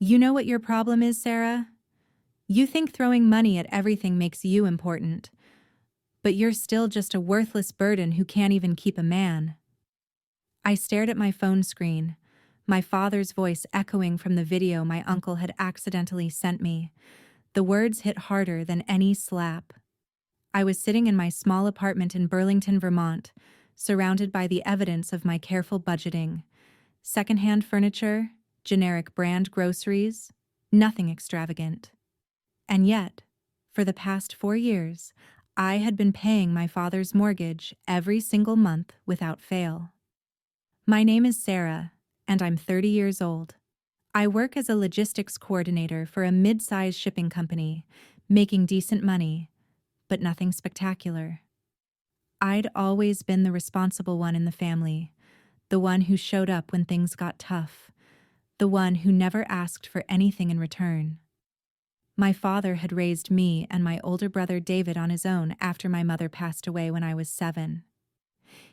You know what your problem is, Sarah? You think throwing money at everything makes you important, but you're still just a worthless burden who can't even keep a man. I stared at my phone screen, my father's voice echoing from the video my uncle had accidentally sent me. The words hit harder than any slap. I was sitting in my small apartment in Burlington, Vermont, surrounded by the evidence of my careful budgeting. Secondhand furniture, generic brand groceries, nothing extravagant. And yet, for the past 4 years, I had been paying my father's mortgage every single month without fail. My name is Sarah, and I'm 30 years old. I work as a logistics coordinator for a mid-sized shipping company, making decent money, but nothing spectacular. I'd always been the responsible one in the family, the one who showed up when things got tough, the one who never asked for anything in return. My father had raised me and my older brother David on his own after my mother passed away when I was 7.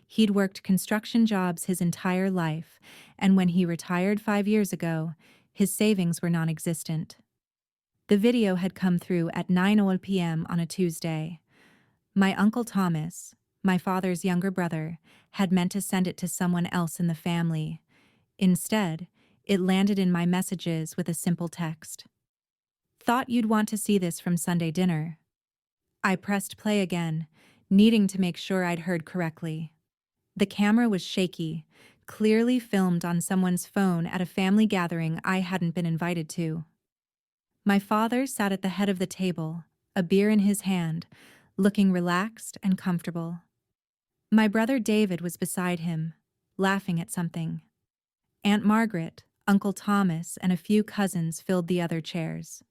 He'd worked construction jobs his entire life, and when he retired 5 years ago, his savings were non-existent. The video had come through at 9:00 p.m. on a Tuesday. My Uncle Thomas, my father's younger brother, had meant to send it to someone else in the family. Instead, it landed in my messages with a simple text. Thought you'd want to see this from Sunday dinner. I pressed play again, needing to make sure I'd heard correctly. The camera was shaky, clearly filmed on someone's phone at a family gathering I hadn't been invited to. My father sat at the head of the table, a beer in his hand, looking relaxed and comfortable. My brother David was beside him, laughing at something. Aunt Margaret, Uncle Thomas, and a few cousins filled the other chairs.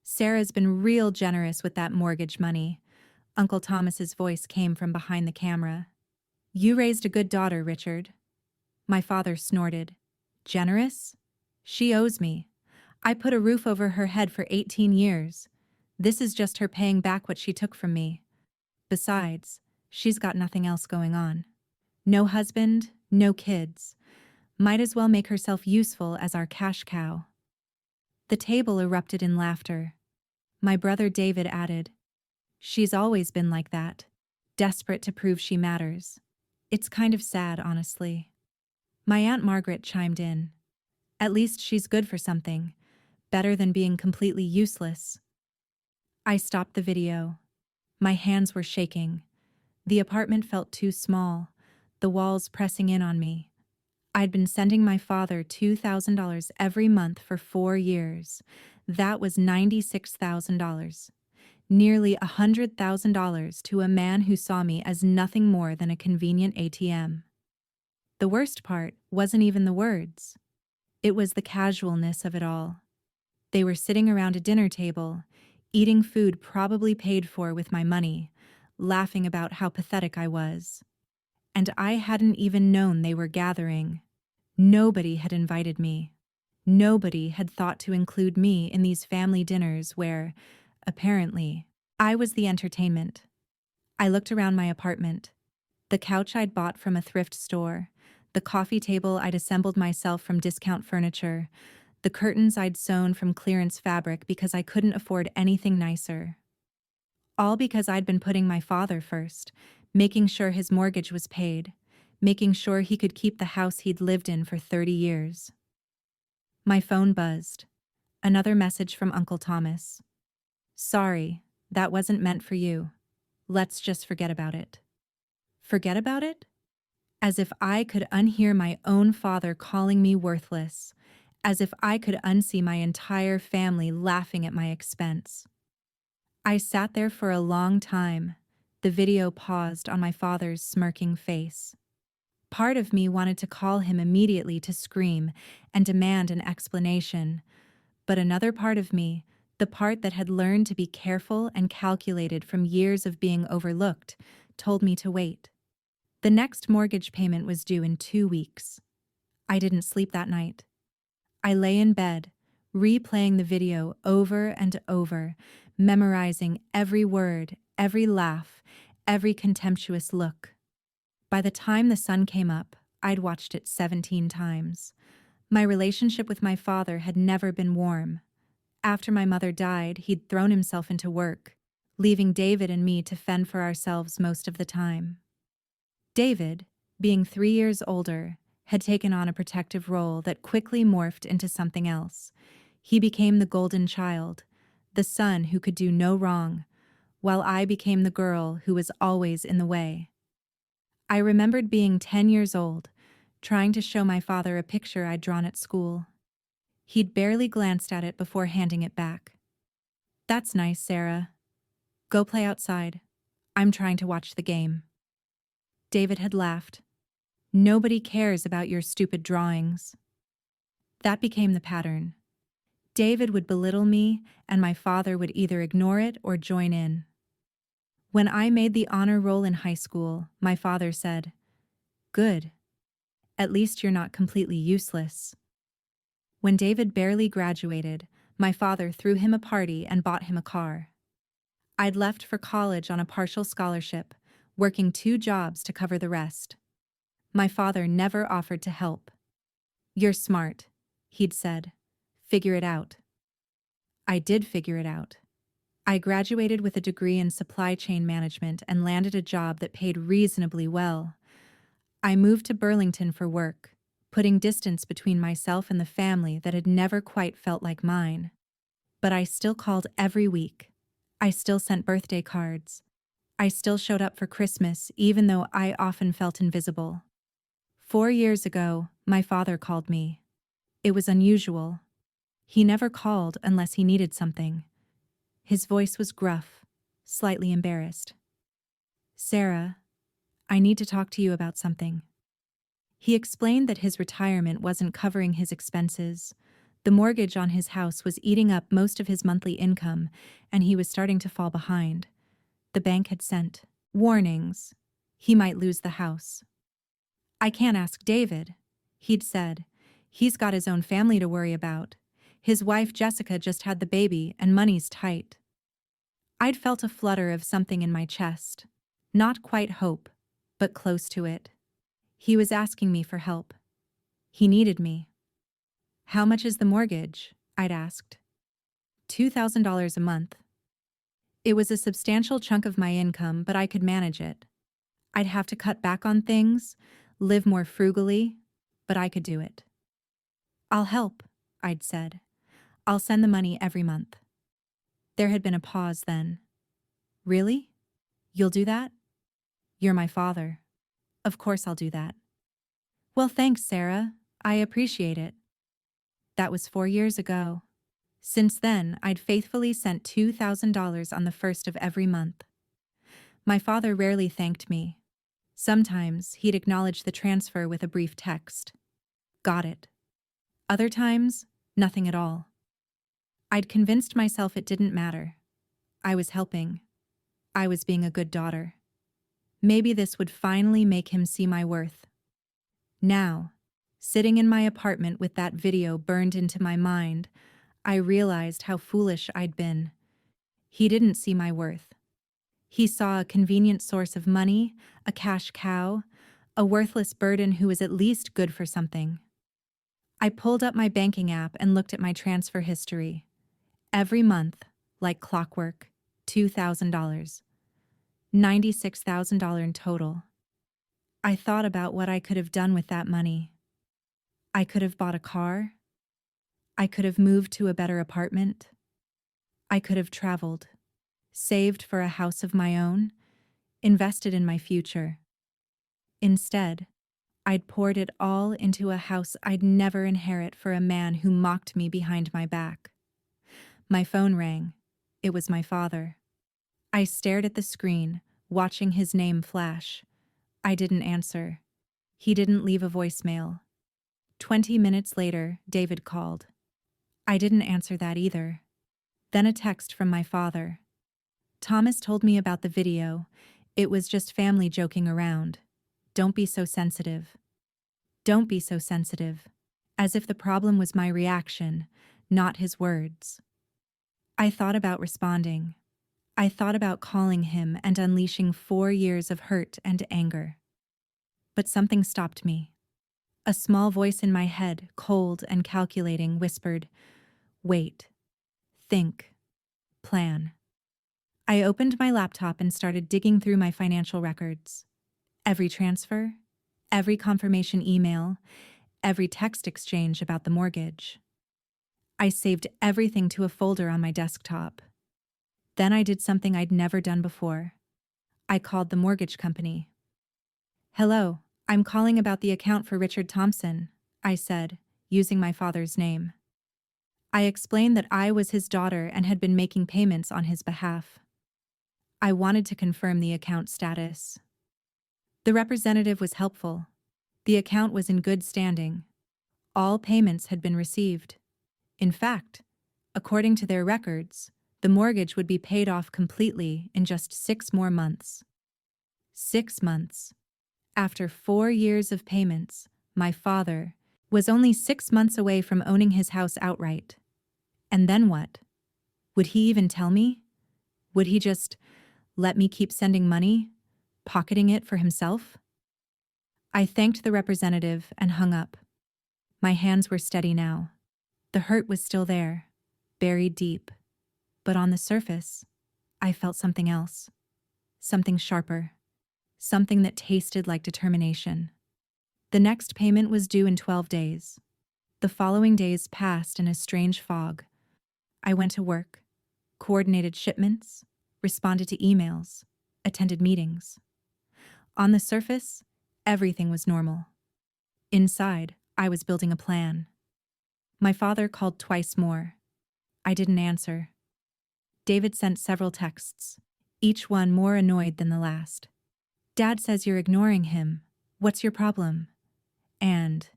Sarah's been real generous with that mortgage money. Uncle Thomas's voice came from behind the camera. You raised a good daughter, Richard. My father snorted. Generous? She owes me. I put a roof over her head for 18 years. This is just her paying back what she took from me. Besides, she's got nothing else going on. No husband, no kids. Might as well make herself useful as our cash cow. The table erupted in laughter. My brother David added, She's always been like that, desperate to prove she matters. It's kind of sad, honestly. My Aunt Margaret chimed in. At least she's good for something, better than being completely useless. I stopped the video. My hands were shaking. The apartment felt too small, the walls pressing in on me. I'd been sending my father $2,000 every month for 4 years. That was $96,000. Nearly $100,000 to a man who saw me as nothing more than a convenient ATM. The worst part wasn't even the words. It was the casualness of it all. They were sitting around a dinner table, eating food probably paid for with my money, laughing about how pathetic I was. And I hadn't even known they were gathering. Nobody had invited me. Nobody had thought to include me in these family dinners where, apparently, I was the entertainment. I looked around my apartment. The couch I'd bought from a thrift store, the coffee table I'd assembled myself from discount furniture, the curtains I'd sewn from clearance fabric because I couldn't afford anything nicer. All because I'd been putting my father first, making sure his mortgage was paid, making sure he could keep the house he'd lived in for 30 years. My phone buzzed. Another message from Uncle Thomas. Sorry, that wasn't meant for you. Let's just forget about it. Forget about it? As if I could unhear my own father calling me worthless, as if I could unsee my entire family laughing at my expense. I sat there for a long time. The video paused on my father's smirking face. Part of me wanted to call him immediately to scream and demand an explanation, but another part of me, the part that had learned to be careful and calculated from years of being overlooked, told me to wait. The next mortgage payment was due in 2 weeks. I didn't sleep that night. I lay in bed, replaying the video over and over, memorizing every word, every laugh, every contemptuous look. By the time the sun came up, I'd watched it 17 times. My relationship with my father had never been warm. After my mother died, he'd thrown himself into work, leaving David and me to fend for ourselves most of the time. David, being 3 years older, had taken on a protective role that quickly morphed into something else. He became the golden child, the son who could do no wrong, while I became the girl who was always in the way. I remembered being 10 years old, trying to show my father a picture I'd drawn at school. He'd barely glanced at it before handing it back. "That's nice, Sarah. Go play outside. I'm trying to watch the game." David had laughed. "Nobody cares about your stupid drawings." That became the pattern. David would belittle me, and my father would either ignore it or join in. When I made the honor roll in high school, my father said, "Good. At least you're not completely useless." When David barely graduated, my father threw him a party and bought him a car. I'd left for college on a partial scholarship, working 2 jobs to cover the rest. My father never offered to help. "You're smart," he'd said. "Figure it out." I did figure it out. I graduated with a degree in supply chain management and landed a job that paid reasonably well. I moved to Burlington for work, putting distance between myself and the family that had never quite felt like mine. But I still called every week. I still sent birthday cards. I still showed up for Christmas, even though I often felt invisible. 4 years ago, my father called me. It was unusual. He never called unless he needed something. His voice was gruff, slightly embarrassed. "Sarah, I need to talk to you about something." He explained that his retirement wasn't covering his expenses. The mortgage on his house was eating up most of his monthly income, and he was starting to fall behind. The bank had sent warnings. He might lose the house. "I can't ask David," he'd said. "He's got his own family to worry about. His wife Jessica just had the baby, and money's tight." I'd felt a flutter of something in my chest. Not quite hope, but close to it. He was asking me for help. He needed me. "How much is the mortgage?" I'd asked. $2,000 a month. It was a substantial chunk of my income, but I could manage it. I'd have to cut back on things, live more frugally, but I could do it. "I'll help," I'd said. "I'll send the money every month." There had been a pause then. "Really? You'll do that?" "You're my father. Of course I'll do that." "Well, thanks, Sarah. I appreciate it." That was 4 years ago. Since then, I'd faithfully sent $2,000 on the first of every month. My father rarely thanked me. Sometimes he'd acknowledge the transfer with a brief text. "Got it." Other times, nothing at all. I'd convinced myself it didn't matter. I was helping. I was being a good daughter. Maybe this would finally make him see my worth. Now, sitting in my apartment with that video burned into my mind, I realized how foolish I'd been. He didn't see my worth. He saw a convenient source of money, a cash cow, a worthless burden who was at least good for something. I pulled up my banking app and looked at my transfer history. Every month, like clockwork, $2,000. $96,000 in total. I thought about what I could have done with that money. I could have bought a car. I could have moved to a better apartment. I could have traveled, saved for a house of my own, invested in my future. Instead, I'd poured it all into a house I'd never inherit for a man who mocked me behind my back. My phone rang. It was my father. I stared at the screen, watching his name flash. I didn't answer. He didn't leave a voicemail. 20 minutes later, David called. I didn't answer that either. Then a text from my father. "Thomas told me about the video. It was just family joking around. Don't be so sensitive." Don't be so sensitive. As if the problem was my reaction, not his words. I thought about responding. I thought about calling him and unleashing 4 years of hurt and anger. But something stopped me. A small voice in my head, cold and calculating, whispered, "Wait, think, plan." I opened my laptop and started digging through my financial records. Every transfer, every confirmation email, every text exchange about the mortgage. I saved everything to a folder on my desktop. Then I did something I'd never done before. I called the mortgage company. "Hello, I'm calling about the account for Richard Thompson," I said, using my father's name. I explained that I was his daughter and had been making payments on his behalf. I wanted to confirm the account status. The representative was helpful. The account was in good standing. All payments had been received. In fact, according to their records, the mortgage would be paid off completely in just 6 more months. 6 months. After 4 years of payments, my father was only 6 months away from owning his house outright. And then what? Would he even tell me? Would he just let me keep sending money, pocketing it for himself? I thanked the representative and hung up. My hands were steady now. The hurt was still there, buried deep. But on the surface, I felt something else. Something sharper. Something that tasted like determination. The next payment was due in 12 days. The following days passed in a strange fog. I went to work, coordinated shipments, responded to emails, attended meetings. On the surface, everything was normal. Inside, I was building a plan. My father called twice more. I didn't answer. David sent several texts, each one more annoyed than the last. "Dad says you're ignoring him. What's your problem?" And,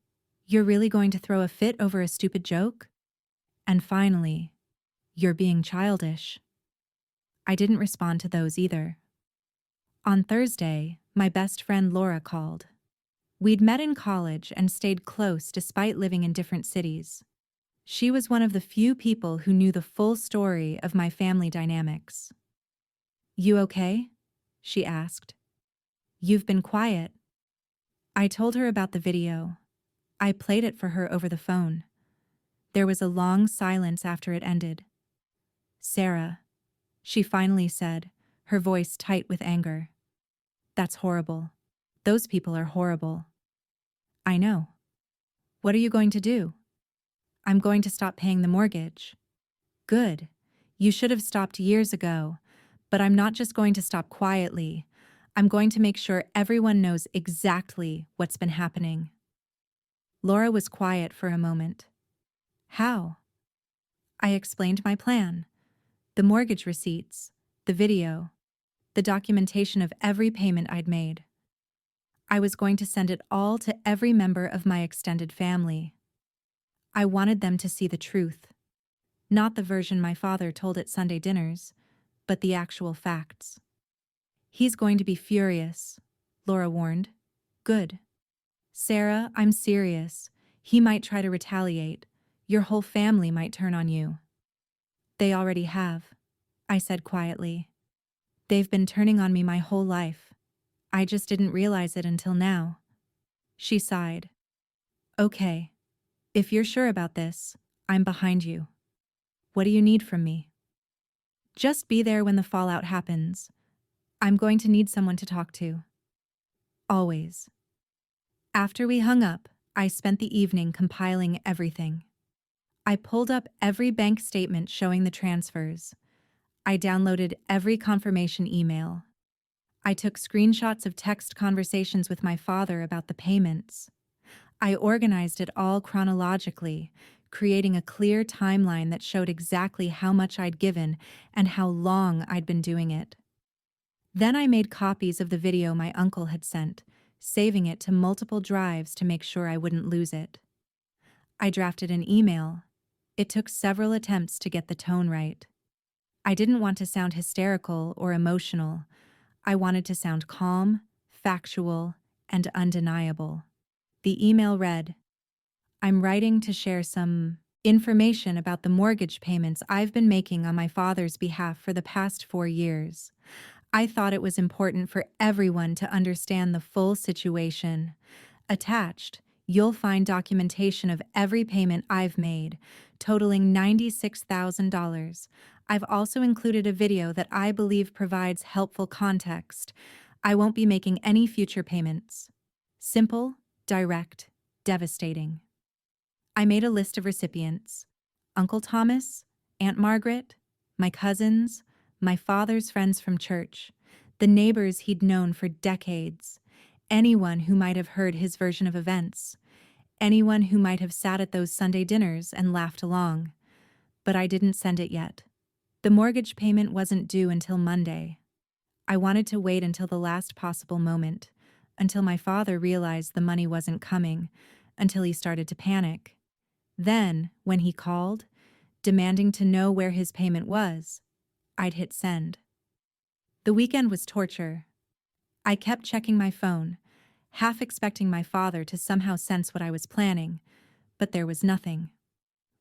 "You're really going to throw a fit over a stupid joke?" And finally, "You're being childish." I didn't respond to those either. On Thursday, my best friend Laura called. We'd met in college and stayed close despite living in different cities. She was one of the few people who knew the full story of my family dynamics. "You okay?" she asked. "You've been quiet." I told her about the video. I played it for her over the phone. There was a long silence after it ended. "Sarah," she finally said, her voice tight with anger. "That's horrible. Those people are horrible." "I know. What are you going to do?" "I'm going to stop paying the mortgage." "Good. You should have stopped years ago. But I'm not just going to stop quietly. I'm going to make sure everyone knows exactly what's been happening." Laura was quiet for a moment. "How?" I explained my plan. The mortgage receipts, the video, the documentation of every payment I'd made. I was going to send it all to every member of my extended family. I wanted them to see the truth. Not the version my father told at Sunday dinners, but the actual facts. "He's going to be furious," Laura warned. "Good." "Sarah, I'm serious. He might try to retaliate. Your whole family might turn on you." "They already have," I said quietly. "They've been turning on me my whole life. I just didn't realize it until now." She sighed. "Okay. If you're sure about this, I'm behind you. What do you need from me?" "Just be there when the fallout happens. I'm going to need someone to talk to." "Always." After we hung up, I spent the evening compiling everything. I pulled up every bank statement showing the transfers. I downloaded every confirmation email. I took screenshots of text conversations with my father about the payments. I organized it all chronologically, creating a clear timeline that showed exactly how much I'd given and how long I'd been doing it. Then I made copies of the video my uncle had sent, saving it to multiple drives to make sure I wouldn't lose it. I drafted an email. It took several attempts to get the tone right. I didn't want to sound hysterical or emotional. I wanted to sound calm, factual, and undeniable. The email read, "I'm writing to share some information about the mortgage payments I've been making on my father's behalf for the past 4 years. I thought it was important for everyone to understand the full situation. Attached, You'll find documentation of every payment I've made, totaling $96,000. I've also included a video that I believe provides helpful context. I won't be making any future payments. Simple, direct, devastating. I made a list of recipients: Uncle Thomas, Aunt Margaret, my cousins, my father's friends from church, the neighbors he'd known for decades, anyone who might have heard his version of events, anyone who might have sat at those Sunday dinners and laughed along. But I didn't send it yet. The mortgage payment wasn't due until Monday. I wanted to wait until the last possible moment, until my father realized the money wasn't coming, until he started to panic. Then, when he called, demanding to know where his payment was, I'd hit send. The weekend was torture. I kept checking my phone, half expecting my father to somehow sense what I was planning, but there was nothing.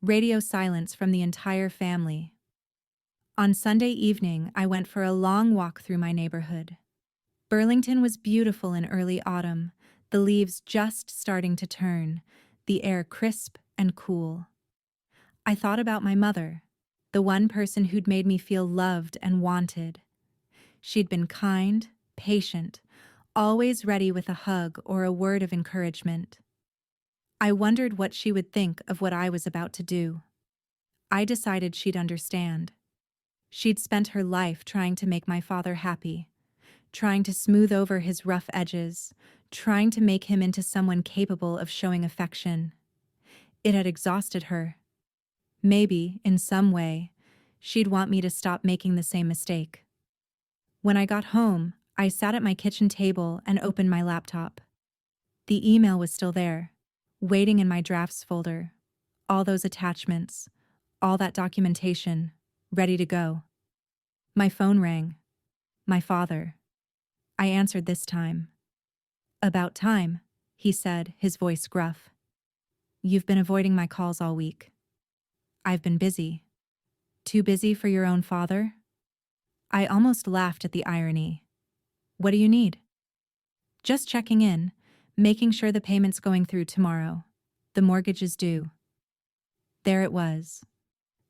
Radio silence from the entire family. On Sunday evening, I went for a long walk through my neighborhood. Burlington was beautiful in early autumn, the leaves just starting to turn, the air crisp and cool. I thought about my mother, the one person who'd made me feel loved and wanted. She'd been kind, patient, always ready with a hug or a word of encouragement. I wondered what she would think of what I was about to do. I decided she'd understand. She'd spent her life trying to make my father happy, trying to smooth over his rough edges, trying to make him into someone capable of showing affection. It had exhausted her. Maybe, in some way, she'd want me to stop making the same mistake. When I got home, I sat at my kitchen table and opened my laptop. The email was still there, waiting in my drafts folder. All those attachments, all that documentation, ready to go. My phone rang. My father. I answered this time. "About time," he said, his voice gruff. "You've been avoiding my calls all week." "I've been busy." "Too busy for your own father?" I almost laughed at the irony. "What do you need?" "Just checking in, making sure the payment's going through tomorrow. The mortgage is due." There it was.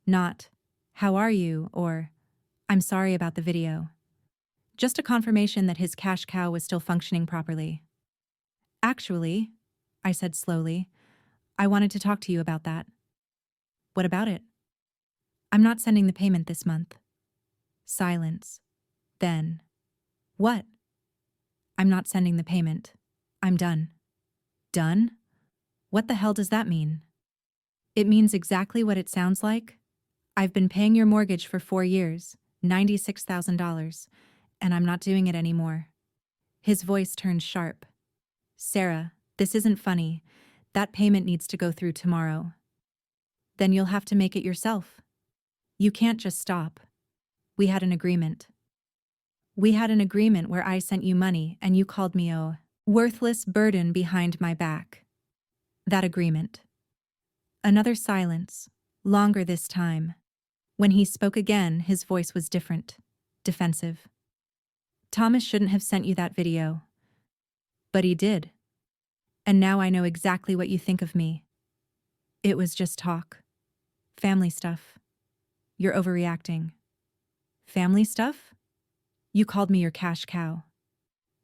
Not, "How are you?" or, "I'm sorry about the video." Just a confirmation that his cash cow was still functioning properly. "Actually," I said slowly, "I wanted to talk to you about that." "What about it?" "I'm not sending the payment this month." Silence. Then, "What?" "I'm not sending the payment. I'm done." "Done? What the hell does that mean?" "It means exactly what it sounds like. I've been paying your mortgage for 4 years, $96,000, and I'm not doing it anymore." His voice turned sharp. "Sarah, this isn't funny. That payment needs to go through tomorrow." "Then you'll have to make it yourself. You can't just stop. We had an agreement." "We had an agreement where I sent you money and you called me a worthless burden behind my back." That agreement. Another silence, longer this time. When he spoke again, his voice was different, defensive. "Thomas shouldn't have sent you that video." "But he did. And now I know exactly what you think of me." "It was just talk. Family stuff. You're overreacting." "Family stuff? You called me your cash cow.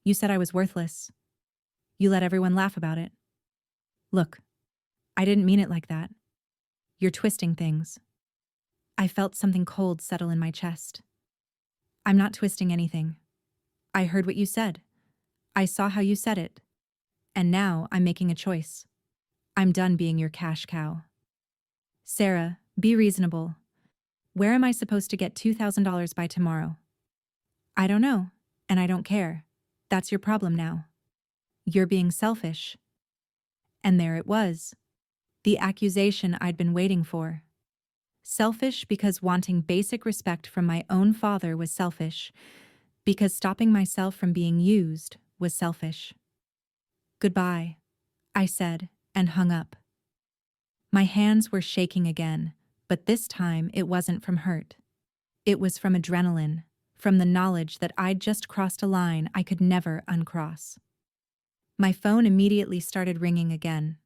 You said I was worthless. You let everyone laugh about it." "Look, I didn't mean it like that. You're twisting things." I felt something cold settle in my chest. "I'm not twisting anything. I heard what you said. I saw how you said it. And now I'm making a choice. I'm done being your cash cow." "Sarah, be reasonable. Where am I supposed to get $2,000 by tomorrow?" "I don't know, and I don't care. That's your problem now. You're being selfish." And there it was. The accusation I'd been waiting for. Selfish because wanting basic respect from my own father was selfish, because stopping myself from being used was selfish. "Goodbye," I said, and hung up. My hands were shaking again, but this time it wasn't from hurt. It was from adrenaline, from the knowledge that I'd just crossed a line I could never uncross. My phone immediately started ringing again,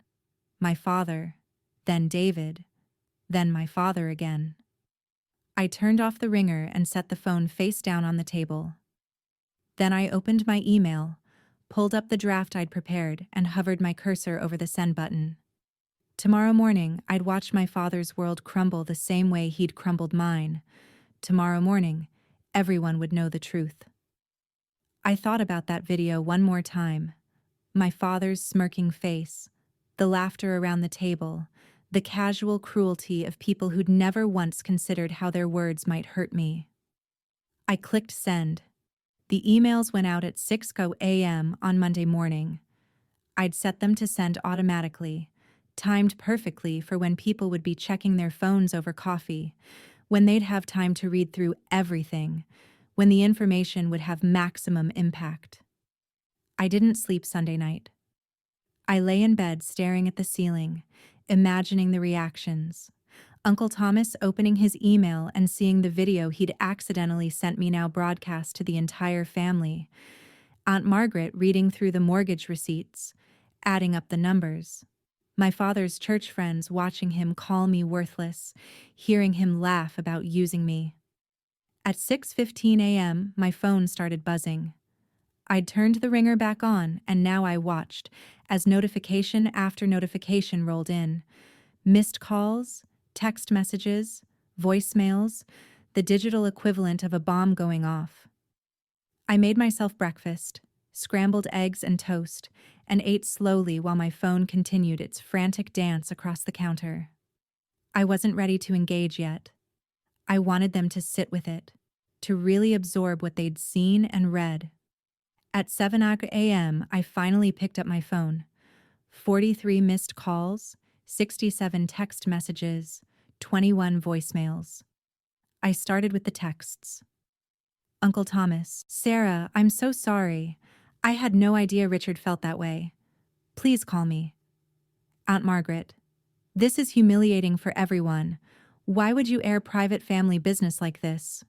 my father, then David, then my father again. I turned off the ringer and set the phone face down on the table. Then I opened my email, pulled up the draft I'd prepared, and hovered my cursor over the send button. Tomorrow morning, I'd watch my father's world crumble the same way he'd crumbled mine. Tomorrow morning, everyone would know the truth. I thought about that video one more time. My father's smirking face, the laughter around the table, the casual cruelty of people who'd never once considered how their words might hurt me. I clicked send. The emails went out at 6 a.m. on Monday morning. I'd set them to send automatically, timed perfectly for when people would be checking their phones over coffee, when they'd have time to read through everything, when the information would have maximum impact. I didn't sleep Sunday night. I lay in bed staring at the ceiling, imagining the reactions. Uncle Thomas opening his email and seeing the video he'd accidentally sent me now broadcast to the entire family. Aunt Margaret reading through the mortgage receipts, adding up the numbers. My father's church friends watching him call me worthless, hearing him laugh about using me. At 6:15 a.m., my phone started buzzing. I'd turned the ringer back on, and now I watched as notification after notification rolled in. Missed calls, text messages, voicemails, the digital equivalent of a bomb going off. I made myself breakfast, scrambled eggs and toast, and ate slowly while my phone continued its frantic dance across the counter. I wasn't ready to engage yet. I wanted them to sit with it, to really absorb what they'd seen and read. At 7 a.m., I finally picked up my phone. 43 missed calls, 67 text messages, 21 voicemails. I started with the texts. Uncle Thomas, Sarah, I'm so sorry. I had no idea Richard felt that way. Please call me. Aunt Margaret, this is humiliating for everyone. Why would you air private family business like this?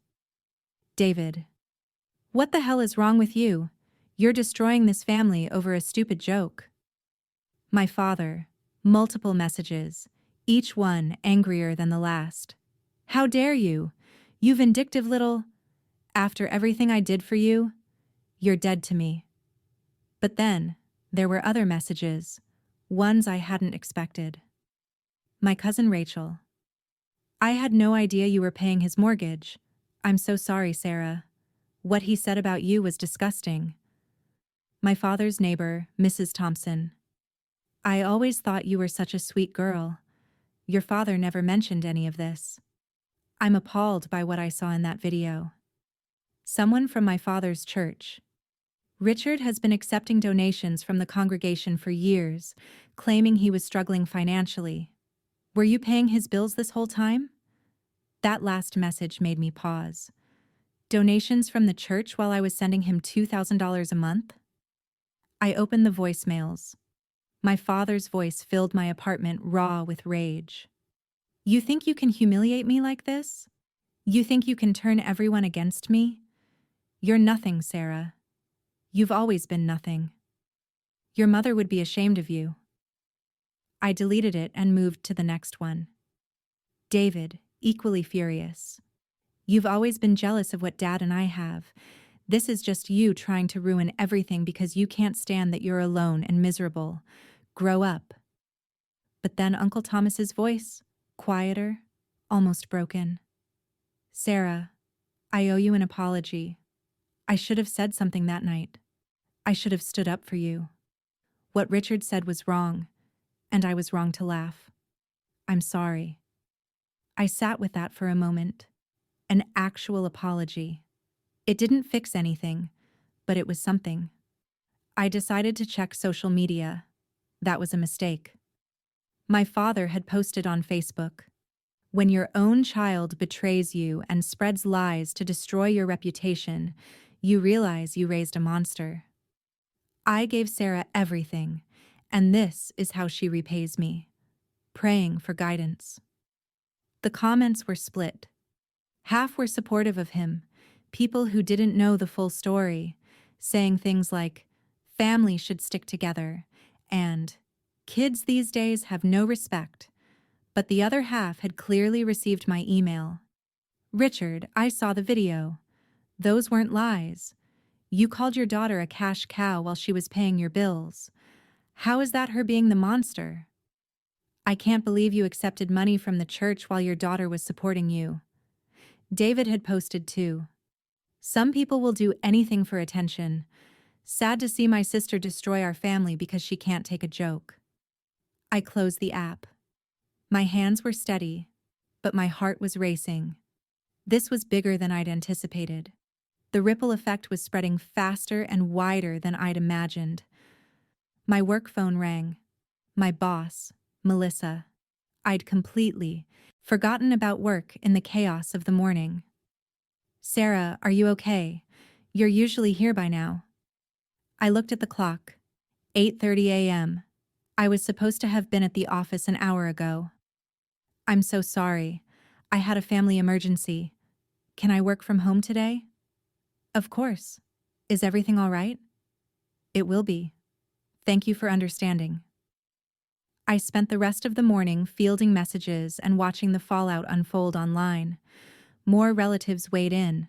David, what the hell is wrong with you? You're destroying this family over a stupid joke. My father, multiple messages, each one angrier than the last. How dare you? You vindictive little... After everything I did for you, you're dead to me. But then, there were other messages, ones I hadn't expected. My cousin Rachel. I had no idea you were paying his mortgage. I'm so sorry, Sarah. What he said about you was disgusting. My father's neighbor, Mrs. Thompson. I always thought you were such a sweet girl. Your father never mentioned any of this. I'm appalled by what I saw in that video. Someone from my father's church. Richard has been accepting donations from the congregation for years, claiming he was struggling financially. Were you paying his bills this whole time? That last message made me pause. Donations from the church while I was sending him $2,000 a month? I opened the voicemails. My father's voice filled my apartment raw with rage. You think you can humiliate me like this? You think you can turn everyone against me? You're nothing, Sarah. You've always been nothing. Your mother would be ashamed of you. I deleted it and moved to the next one. David, equally furious. You've always been jealous of what Dad and I have. This is just you trying to ruin everything because you can't stand that you're alone and miserable. Grow up. But then Uncle Thomas's voice, quieter, almost broken. Sarah, I owe you an apology. I should have said something that night. I should have stood up for you. What Richard said was wrong, and I was wrong to laugh. I'm sorry. I sat with that for a moment. An actual apology. It didn't fix anything, but it was something. I decided to check social media. That was a mistake. My father had posted on Facebook, "When your own child betrays you and spreads lies to destroy your reputation, you realize you raised a monster." I gave Sarah everything, and this is how she repays me. Praying for guidance. The comments were split. Half were supportive of him, people who didn't know the full story, saying things like, "Family should stick together," and Kids these days have no respect. But the other half had clearly received my email. Richard, I saw the video. Those weren't lies. You called your daughter a cash cow while she was paying your bills. How is that her being the monster? I can't believe you accepted money from the church while your daughter was supporting you. David had posted too. Some people will do anything for attention. Sad to see my sister destroy our family because she can't take a joke. I closed the app. My hands were steady, but my heart was racing. This was bigger than I'd anticipated. The ripple effect was spreading faster and wider than I'd imagined. My work phone rang. My boss, Melissa. I'd completely forgotten about work in the chaos of the morning. Sarah, are you okay? You're usually here by now. I looked at the clock. 8:30 a.m. I was supposed to have been at the office an hour ago. I'm so sorry. I had a family emergency. Can I work from home today? Of course. Is everything all right? It will be. Thank you for understanding. I spent the rest of the morning fielding messages and watching the fallout unfold online. More relatives weighed in.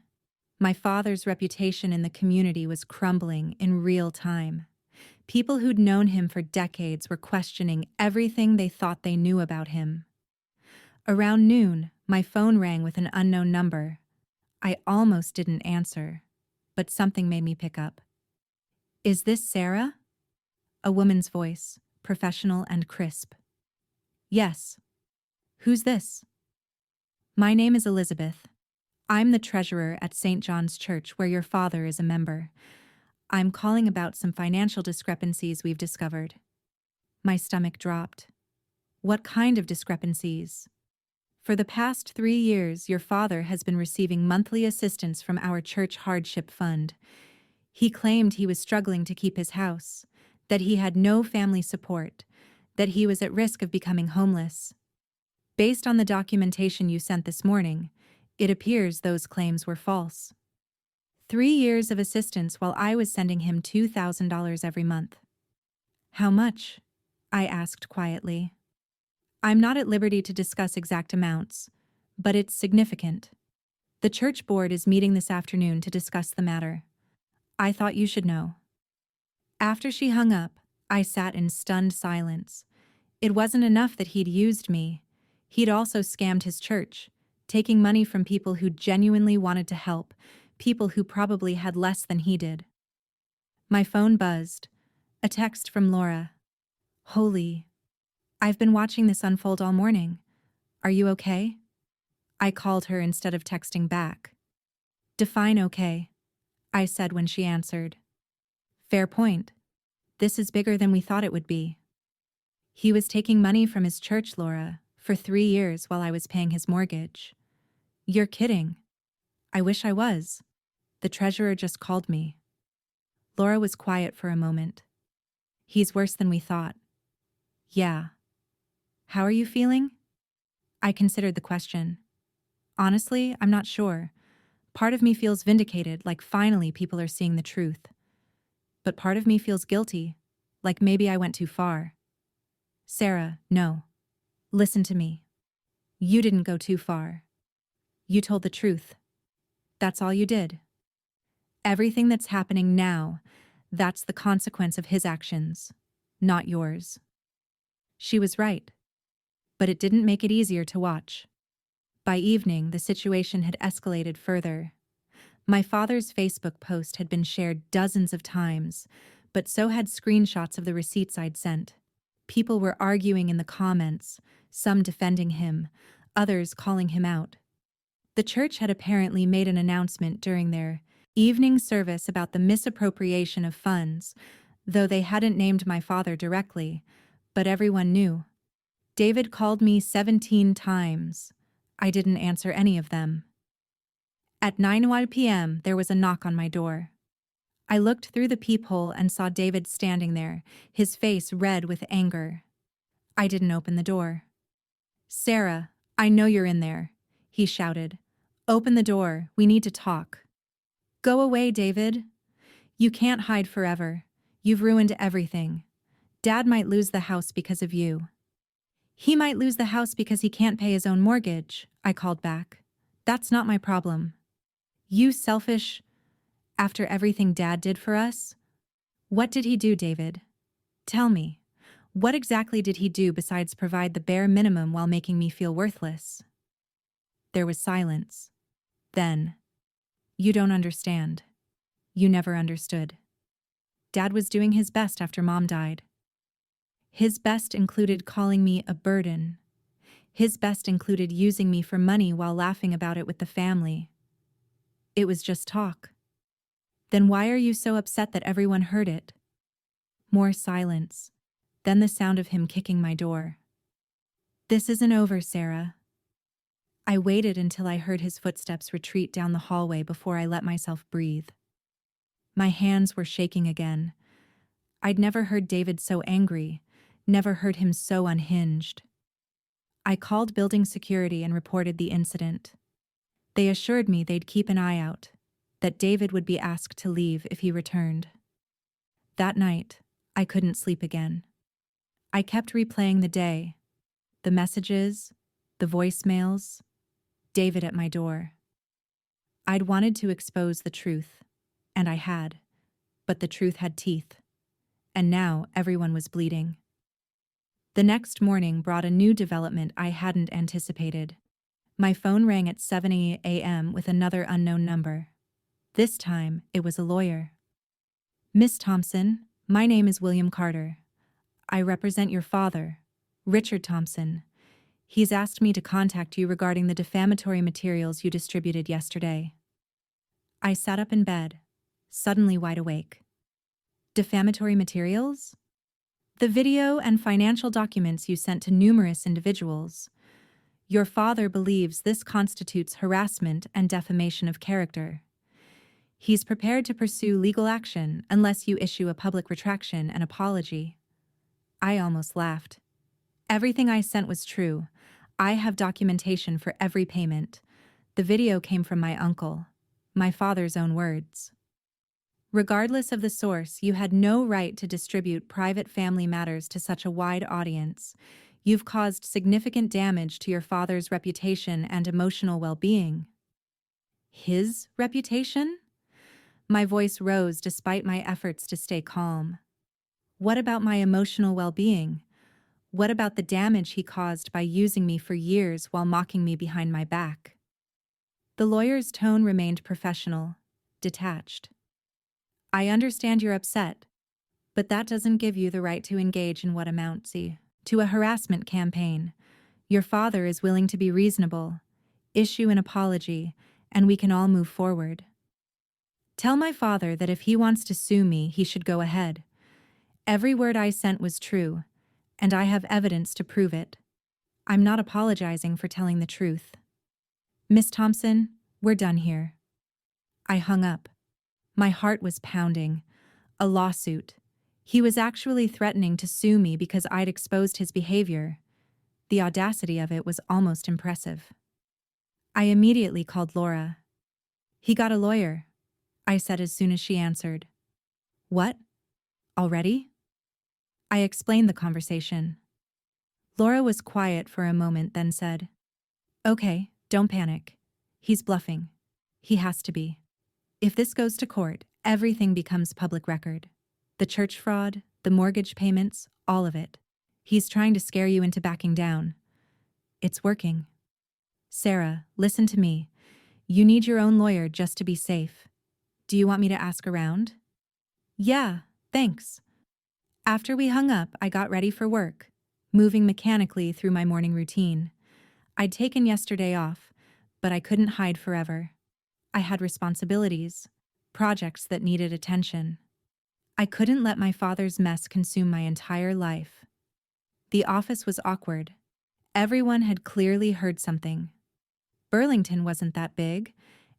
My father's reputation in the community was crumbling in real time. People who'd known him for decades were questioning everything they thought they knew about him. Around noon, my phone rang with an unknown number. I almost didn't answer, but something made me pick up. Is this Sarah? A woman's voice, professional and crisp. Yes. Who's this? My name is Elizabeth. I'm the treasurer at St. John's Church where your father is a member. I'm calling about some financial discrepancies we've discovered. My stomach dropped. What kind of discrepancies? For the past 3 years, your father has been receiving monthly assistance from our church hardship fund. He claimed he was struggling to keep his house, that he had no family support, that he was at risk of becoming homeless. Based on the documentation you sent this morning, it appears those claims were false. 3 years of assistance while I was sending him $2,000 every month. How much? I asked quietly. I'm not at liberty to discuss exact amounts, but it's significant. The church board is meeting this afternoon to discuss the matter. I thought you should know. After she hung up, I sat in stunned silence. It wasn't enough that he'd used me. He'd also scammed his church, taking money from people who genuinely wanted to help, people who probably had less than he did. My phone buzzed. A text from Laura. Holy. I've been watching this unfold all morning. Are you okay? I called her instead of texting back. Define okay, I said when she answered. Fair point. This is bigger than we thought it would be. He was taking money from his church, Laura, for 3 years while I was paying his mortgage. You're kidding. I wish I was. The treasurer just called me. Laura was quiet for a moment. He's worse than we thought. Yeah. How are you feeling? I considered the question. Honestly, I'm not sure. Part of me feels vindicated, like finally people are seeing the truth. But part of me feels guilty, like maybe I went too far. Sarah, no. Listen to me. You didn't go too far. You told the truth. That's all you did. Everything that's happening now, that's the consequence of his actions, not yours. She was right. But it didn't make it easier to watch. By evening, the situation had escalated further. My father's Facebook post had been shared dozens of times, but so had screenshots of the receipts I'd sent. People were arguing in the comments, some defending him, others calling him out. The church had apparently made an announcement during their evening service about the misappropriation of funds, though they hadn't named my father directly, but everyone knew. David called me 17 times. I didn't answer any of them. At 9 p.m., there was a knock on my door. I looked through the peephole and saw David standing there, his face red with anger. I didn't open the door. Sarah, I know you're in there, he shouted. Open the door, we need to talk. Go away, David. You can't hide forever. You've ruined everything. Dad might lose the house because of you. He might lose the house because he can't pay his own mortgage, I called back. That's not my problem. You selfish, after everything Dad did for us? What did he do, David? Tell me, what exactly did he do besides provide the bare minimum while making me feel worthless? There was silence. Then, you don't understand. You never understood. Dad was doing his best after Mom died. His best included calling me a burden. His best included using me for money while laughing about it with the family. It was just talk. Then why are you so upset that everyone heard it? More silence. Then the sound of him kicking my door. This isn't over, Sarah. I waited until I heard his footsteps retreat down the hallway before I let myself breathe. My hands were shaking again. I'd never heard David so angry, never heard him so unhinged. I called building security and reported the incident. They assured me they'd keep an eye out, that David would be asked to leave if he returned. That night, I couldn't sleep again. I kept replaying the day, the messages, the voicemails, David at my door. I'd wanted to expose the truth, and I had, but the truth had teeth, and now everyone was bleeding. The next morning brought a new development I hadn't anticipated. My phone rang at 7 a.m. with another unknown number. This time, it was a lawyer. Miss Thompson, my name is William Carter. I represent your father, Richard Thompson. He's asked me to contact you regarding the defamatory materials you distributed yesterday. I sat up in bed, suddenly wide awake. Defamatory materials? The video and financial documents you sent to numerous individuals. Your father believes this constitutes harassment and defamation of character. He's prepared to pursue legal action unless you issue a public retraction and apology. I almost laughed. Everything I sent was true. I have documentation for every payment. The video came from my uncle, my father's own words. Regardless of the source, you had no right to distribute private family matters to such a wide audience. You've caused significant damage to your father's reputation and emotional well-being. His reputation? My voice rose despite my efforts to stay calm. What about my emotional well-being? What about the damage he caused by using me for years while mocking me behind my back? The lawyer's tone remained professional, detached. I understand you're upset, but that doesn't give you the right to engage in what amounts to a harassment campaign. Your father is willing to be reasonable, issue an apology, and we can all move forward. Tell my father that if he wants to sue me, he should go ahead. Every word I sent was true, and I have evidence to prove it. I'm not apologizing for telling the truth. Miss Thompson, we're done here. I hung up. My heart was pounding. A lawsuit. He was actually threatening to sue me because I'd exposed his behavior. The audacity of it was almost impressive. I immediately called Laura. He got a lawyer, I said as soon as she answered. What? Already? I explained the conversation. Laura was quiet for a moment, then said, Okay, don't panic. He's bluffing. He has to be. If this goes to court, everything becomes public record. The church fraud, the mortgage payments, all of it. He's trying to scare you into backing down. It's working. Sarah, listen to me. You need your own lawyer just to be safe. Do you want me to ask around? Yeah, thanks. After we hung up, I got ready for work, moving mechanically through my morning routine. I'd taken yesterday off, but I couldn't hide forever. I had responsibilities, projects that needed attention. I couldn't let my father's mess consume my entire life. The office was awkward. Everyone had clearly heard something. Burlington wasn't that big,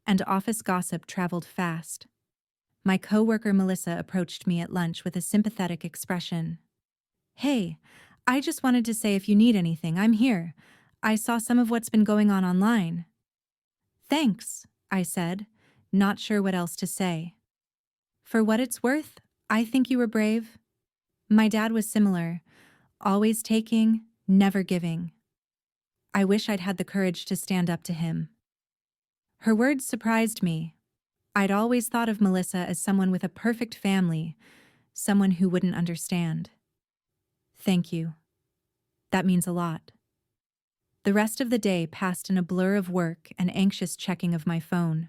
and office gossip traveled fast. My coworker Melissa approached me at lunch with a sympathetic expression. Hey, I just wanted to say if you need anything, I'm here. I saw some of what's been going on online. Thanks, I said, not sure what else to say. For what it's worth, I think you were brave. My dad was similar, always taking, never giving. I wish I'd had the courage to stand up to him. Her words surprised me. I'd always thought of Melissa as someone with a perfect family, someone who wouldn't understand. Thank you. That means a lot. The rest of the day passed in a blur of work and anxious checking of my phone.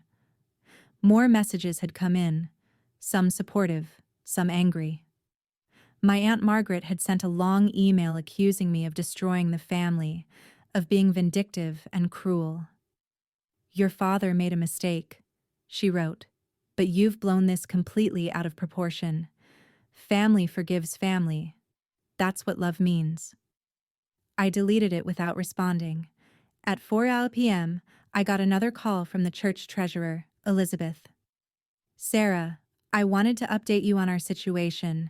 More messages had come in, some supportive, some angry. My Aunt Margaret had sent a long email accusing me of destroying the family, of being vindictive and cruel. "Your father made a mistake," she wrote, "but you've blown this completely out of proportion. Family forgives family. That's what love means." I deleted it without responding. At 4 p.m., I got another call from the church treasurer, Elizabeth. "Sarah, I wanted to update you on our situation.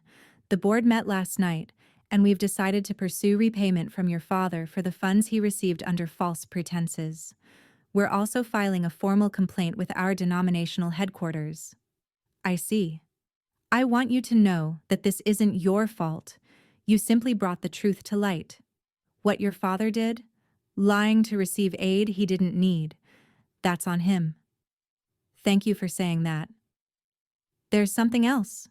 The board met last night, and we've decided to pursue repayment from your father for the funds he received under false pretenses. We're also filing a formal complaint with our denominational headquarters." "I see. I want you to know that this isn't your fault. You simply brought the truth to light. What your father did, lying to receive aid he didn't need, that's on him. Thank you for saying that. There's something else.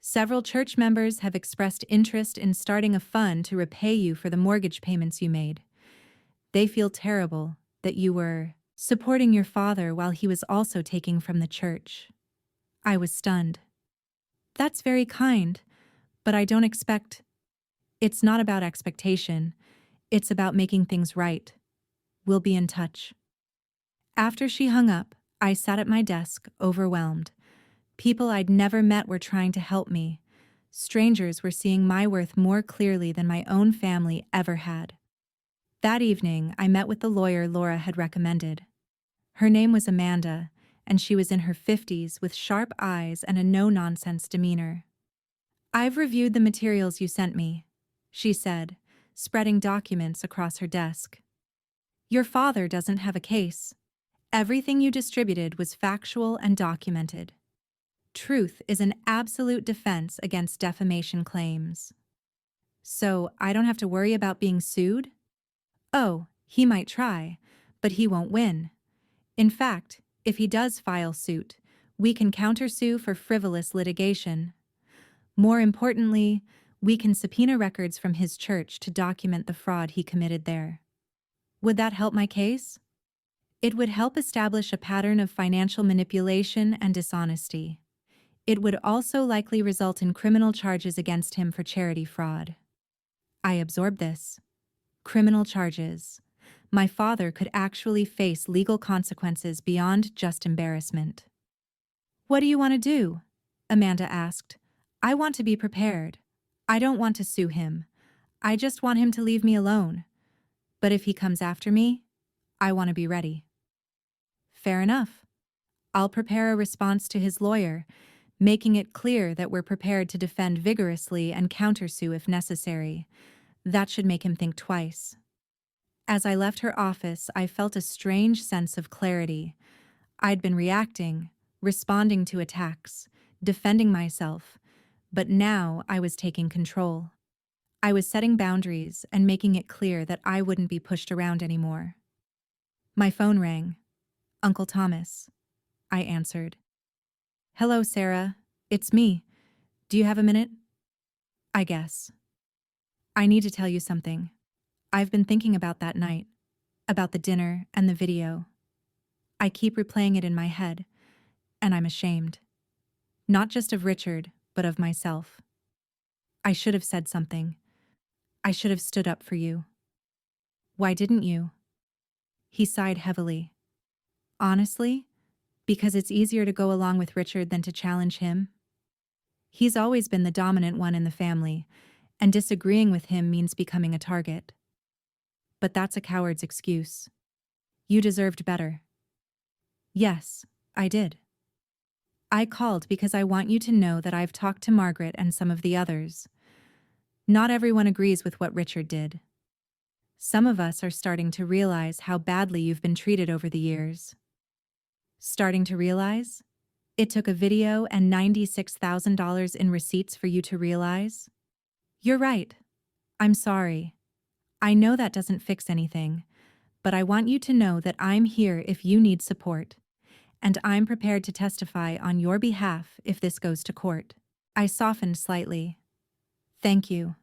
Several church members have expressed interest in starting a fund to repay you for the mortgage payments you made. They feel terrible that you were supporting your father while he was also taking from the church." I was stunned. "That's very kind, but I don't expect—" "It's not about expectation. It's about making things right. We'll be in touch." After she hung up, I sat at my desk, overwhelmed. People I'd never met were trying to help me. Strangers were seeing my worth more clearly than my own family ever had. That evening, I met with the lawyer Laura had recommended. Her name was Amanda, and she was in her 50s with sharp eyes and a no-nonsense demeanor. "I've reviewed the materials you sent me," she said, spreading documents across her desk. "Your father doesn't have a case. Everything you distributed was factual and documented. Truth is an absolute defense against defamation claims. So I don't have to worry about being sued? Oh, he might try, but he won't win. In fact, if he does file suit, we can countersue for frivolous litigation. More importantly, we can subpoena records from his church to document the fraud he committed there. Would that help my case? It would help establish a pattern of financial manipulation and dishonesty. It would also likely result in criminal charges against him for charity fraud." I absorbed this. Criminal charges. My father could actually face legal consequences beyond just embarrassment. "What do you want to do?" Amanda asked. "I want to be prepared. I don't want to sue him. I just want him to leave me alone. But if he comes after me, I want to be ready." "Fair enough. I'll prepare a response to his lawyer, making it clear that we're prepared to defend vigorously and countersue if necessary. That should make him think twice." As I left her office, I felt a strange sense of clarity. I'd been reacting, responding to attacks, defending myself, but now I was taking control. I was setting boundaries and making it clear that I wouldn't be pushed around anymore. My phone rang. "Uncle Thomas." I answered. "Hello, Sarah. It's me. Do you have a minute?" "I guess." "I need to tell you something. I've been thinking about that night, about the dinner and the video. I keep replaying it in my head, and I'm ashamed. Not just of Richard, but of myself. I should have said something. I should have stood up for you." "Why didn't you?" He sighed heavily. "Honestly, because it's easier to go along with Richard than to challenge him. He's always been the dominant one in the family, and disagreeing with him means becoming a target. But that's a coward's excuse. You deserved better." "Yes, I did. I called because I want you to know that I've talked to Margaret and some of the others. Not everyone agrees with what Richard did. Some of us are starting to realize how badly you've been treated over the years." "Starting to realize? It took a video and $96,000 in receipts for you to realize?" You're right. I'm sorry. I know that doesn't fix anything, but I want you to know that I'm here if you need support, and I'm prepared to testify on your behalf if this goes to court. I softened slightly. Thank you.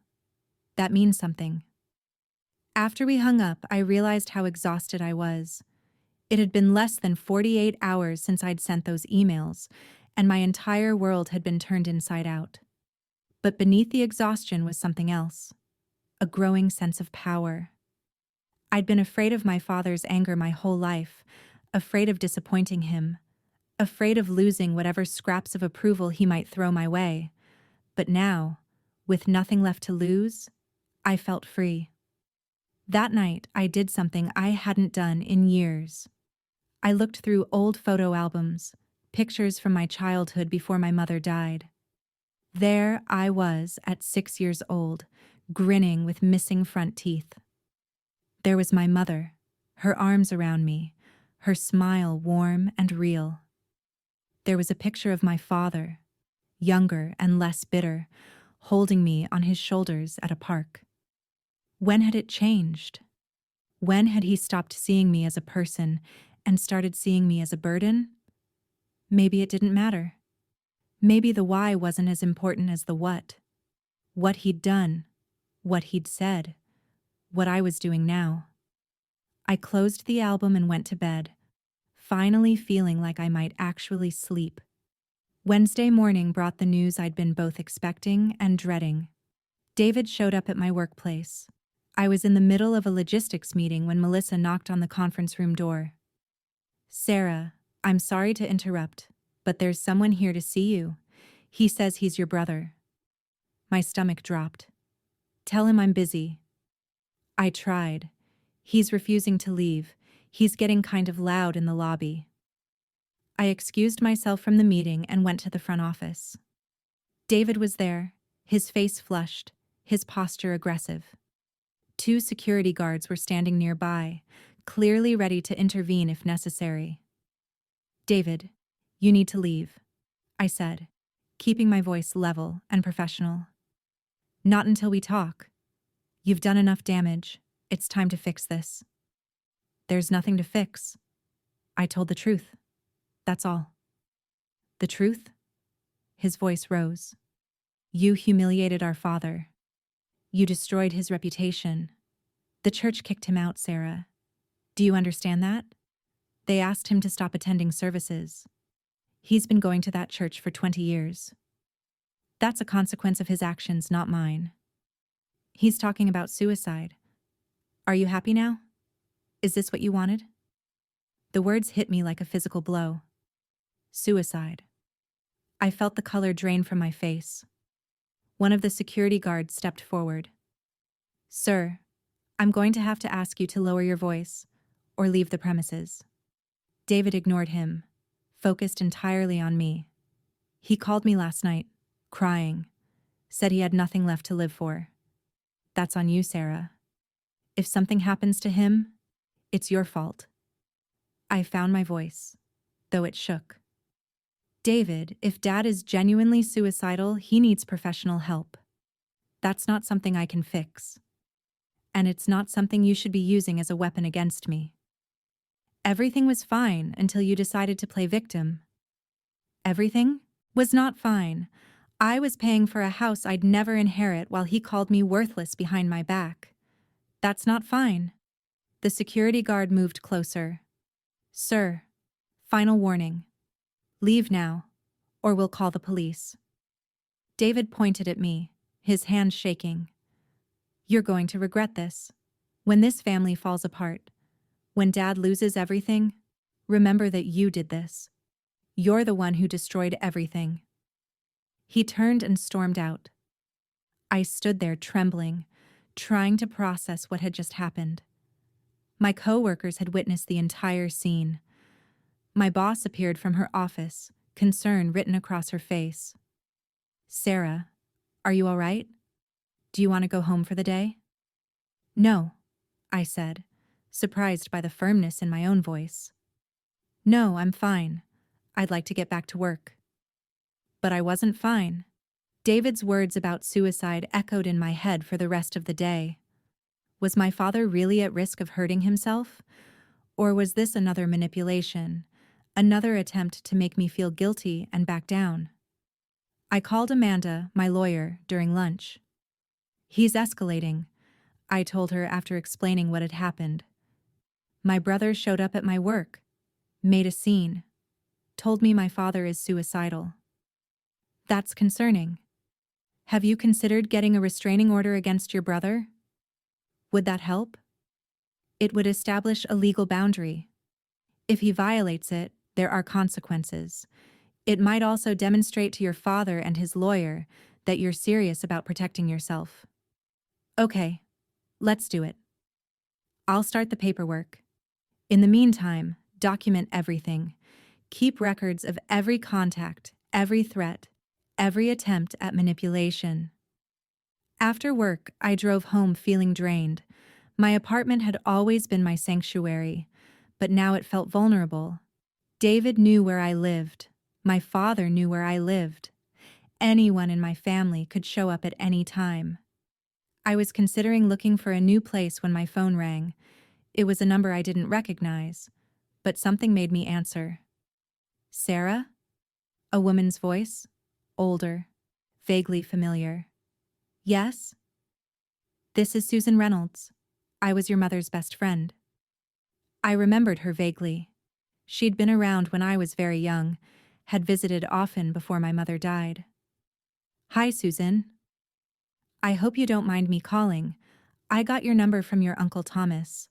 That means something. After we hung up, I realized how exhausted I was. It had been less than 48 hours since I'd sent those emails, and my entire world had been turned inside out. But beneath the exhaustion was something else, a growing sense of power. I'd been afraid of my father's anger my whole life, afraid of disappointing him, afraid of losing whatever scraps of approval he might throw my way. But now, with nothing left to lose, I felt free. That night, I did something I hadn't done in years. I looked through old photo albums, pictures from my childhood before my mother died. There I was at 6 years old, grinning with missing front teeth. There was my mother, her arms around me, her smile warm and real. There was a picture of my father, younger and less bitter, holding me on his shoulders at a park. When had it changed? When had he stopped seeing me as a person and started seeing me as a burden? Maybe it didn't matter. Maybe the why wasn't as important as the what. What he'd done, what he'd said, what I was doing now. I closed the album and went to bed, finally feeling like I might actually sleep. Wednesday morning brought the news I'd been both expecting and dreading. David showed up at my workplace. I was in the middle of a logistics meeting when Melissa knocked on the conference room door. Sarah, I'm sorry to interrupt, but there's someone here to see you. He says he's your brother. My stomach dropped. Tell him I'm busy. I tried. He's refusing to leave. He's getting kind of loud in the lobby. I excused myself from the meeting and went to the front office. David was there, his face flushed, his posture aggressive. 2 security guards were standing nearby, clearly ready to intervene if necessary. David, you need to leave, I said, keeping my voice level and professional. Not until we talk. You've done enough damage. It's time to fix this. There's nothing to fix. I told the truth. That's all. The truth? His voice rose. You humiliated our father. You destroyed his reputation. The church kicked him out, Sarah. Do you understand that? They asked him to stop attending services. He's been going to that church for 20 years. That's a consequence of his actions, not mine. He's talking about suicide. Are you happy now? Is this what you wanted? The words hit me like a physical blow. Suicide. I felt the color drain from my face. One of the security guards stepped forward. Sir, I'm going to have to ask you to lower your voice or leave the premises. David ignored him, focused entirely on me. He called me last night, crying, said he had nothing left to live for. That's on you, Sarah. If something happens to him, it's your fault. I found my voice, though it shook. David, if Dad is genuinely suicidal, he needs professional help. That's not something I can fix. And it's not something you should be using as a weapon against me. Everything was fine until you decided to play victim. Everything was not fine. I was paying for a house I'd never inherit while he called me worthless behind my back. That's not fine. The security guard moved closer. Sir, final warning. Leave now, or we'll call the police. David pointed at me, his hands shaking. You're going to regret this. When this family falls apart, when Dad loses everything, remember that you did this. You're the one who destroyed everything. He turned and stormed out. I stood there trembling, trying to process what had just happened. My co-workers had witnessed the entire scene. My boss appeared from her office, concern written across her face. Sarah, are you all right? Do you want to go home for the day? No, I said, surprised by the firmness in my own voice. No, I'm fine. I'd like to get back to work. But I wasn't fine. David's words about suicide echoed in my head for the rest of the day. Was my father really at risk of hurting himself? Or was this another manipulation, another attempt to make me feel guilty and back down? I called Amanda, my lawyer, during lunch. "He's escalating," I told her after explaining what had happened. "My brother showed up at my work, made a scene, told me my father is suicidal." "That's concerning. Have you considered getting a restraining order against your brother? Would that help? It would establish a legal boundary. If he violates it, there are consequences. It might also demonstrate to your father and his lawyer that you're serious about protecting yourself." "Okay, let's do it. I'll start the paperwork. In the meantime, document everything. Keep records of every contact, every threat, every attempt at manipulation." After work, I drove home feeling drained. My apartment had always been my sanctuary, but now it felt vulnerable. David knew where I lived. My father knew where I lived. Anyone in my family could show up at any time. I was considering looking for a new place when my phone rang. It was a number I didn't recognize, but something made me answer. "Sarah?" A woman's voice, older, vaguely familiar. "Yes?" "This is Susan Reynolds. I was your mother's best friend." I remembered her vaguely. She'd been around when I was very young, had visited often before my mother died. "Hi, Susan. I hope you don't mind me calling. I got your number from your Uncle Thomas.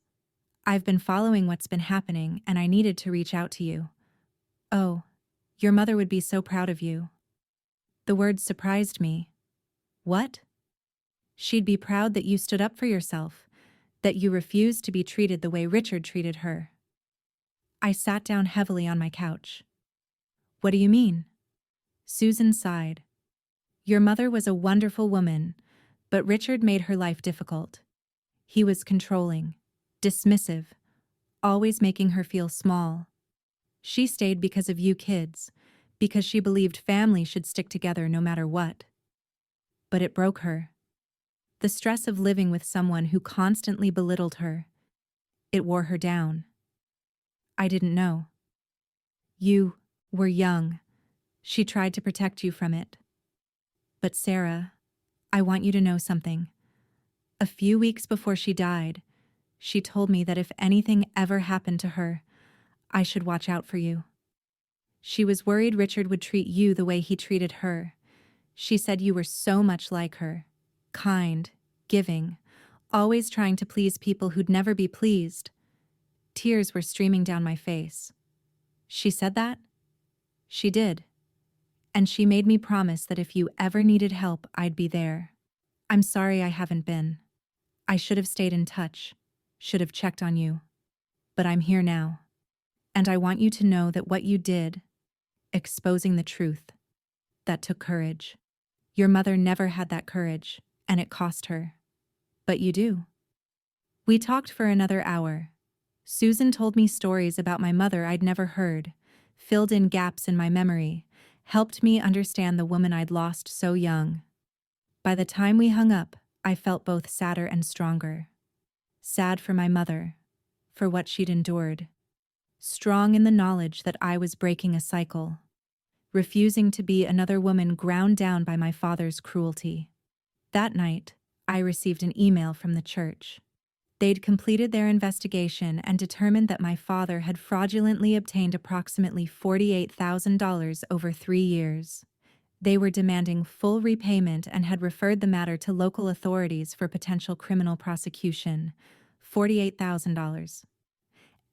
I've been following what's been happening and I needed to reach out to you." "Oh, your mother would be so proud of you." The words surprised me. "What?" "She'd be proud that you stood up for yourself, that you refused to be treated the way Richard treated her." I sat down heavily on my couch. "What do you mean?" Susan sighed. "Your mother was a wonderful woman, but Richard made her life difficult. He was controlling, dismissive, always making her feel small. She stayed because of you kids, because she believed family should stick together no matter what. But it broke her. The stress of living with someone who constantly belittled her. It wore her down. I didn't know. You were young. She tried to protect you from it. But Sarah, I want you to know something. A few weeks before she died, she told me that if anything ever happened to her, I should watch out for you. She was worried Richard would treat you the way he treated her. She said you were so much like her. Kind, giving, always trying to please people who'd never be pleased." Tears were streaming down my face. "She said that?" "She did. And she made me promise that if you ever needed help, I'd be there. I'm sorry I haven't been. I should have stayed in touch, should have checked on you. But I'm here now. And I want you to know that what you did, exposing the truth, that took courage. Your mother never had that courage, and it cost her. But you do." We talked for another hour. Susan told me stories about my mother I'd never heard, filled in gaps in my memory, helped me understand the woman I'd lost so young. By the time we hung up, I felt both sadder and stronger. Sad for my mother, for what she'd endured. Strong in the knowledge that I was breaking a cycle, refusing to be another woman ground down by my father's cruelty. That night, I received an email from the church. They'd completed their investigation and determined that my father had fraudulently obtained approximately $48,000 over 3 years. They were demanding full repayment and had referred the matter to local authorities for potential criminal prosecution. $48,000.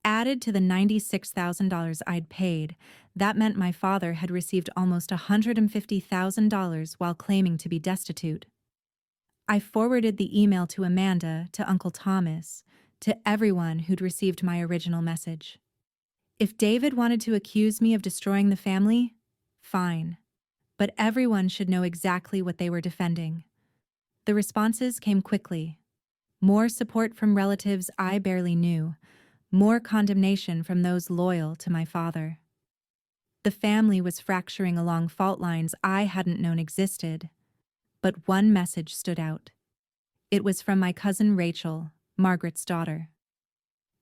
Added to the $96,000 I'd paid, that meant my father had received almost $150,000 while claiming to be destitute. I forwarded the email to Amanda, to Uncle Thomas, to everyone who'd received my original message. If David wanted to accuse me of destroying the family, fine. But everyone should know exactly what they were defending. The responses came quickly. More support from relatives I barely knew, more condemnation from those loyal to my father. The family was fracturing along fault lines I hadn't known existed. but one message stood out. It was from my cousin Rachel, Margaret's daughter.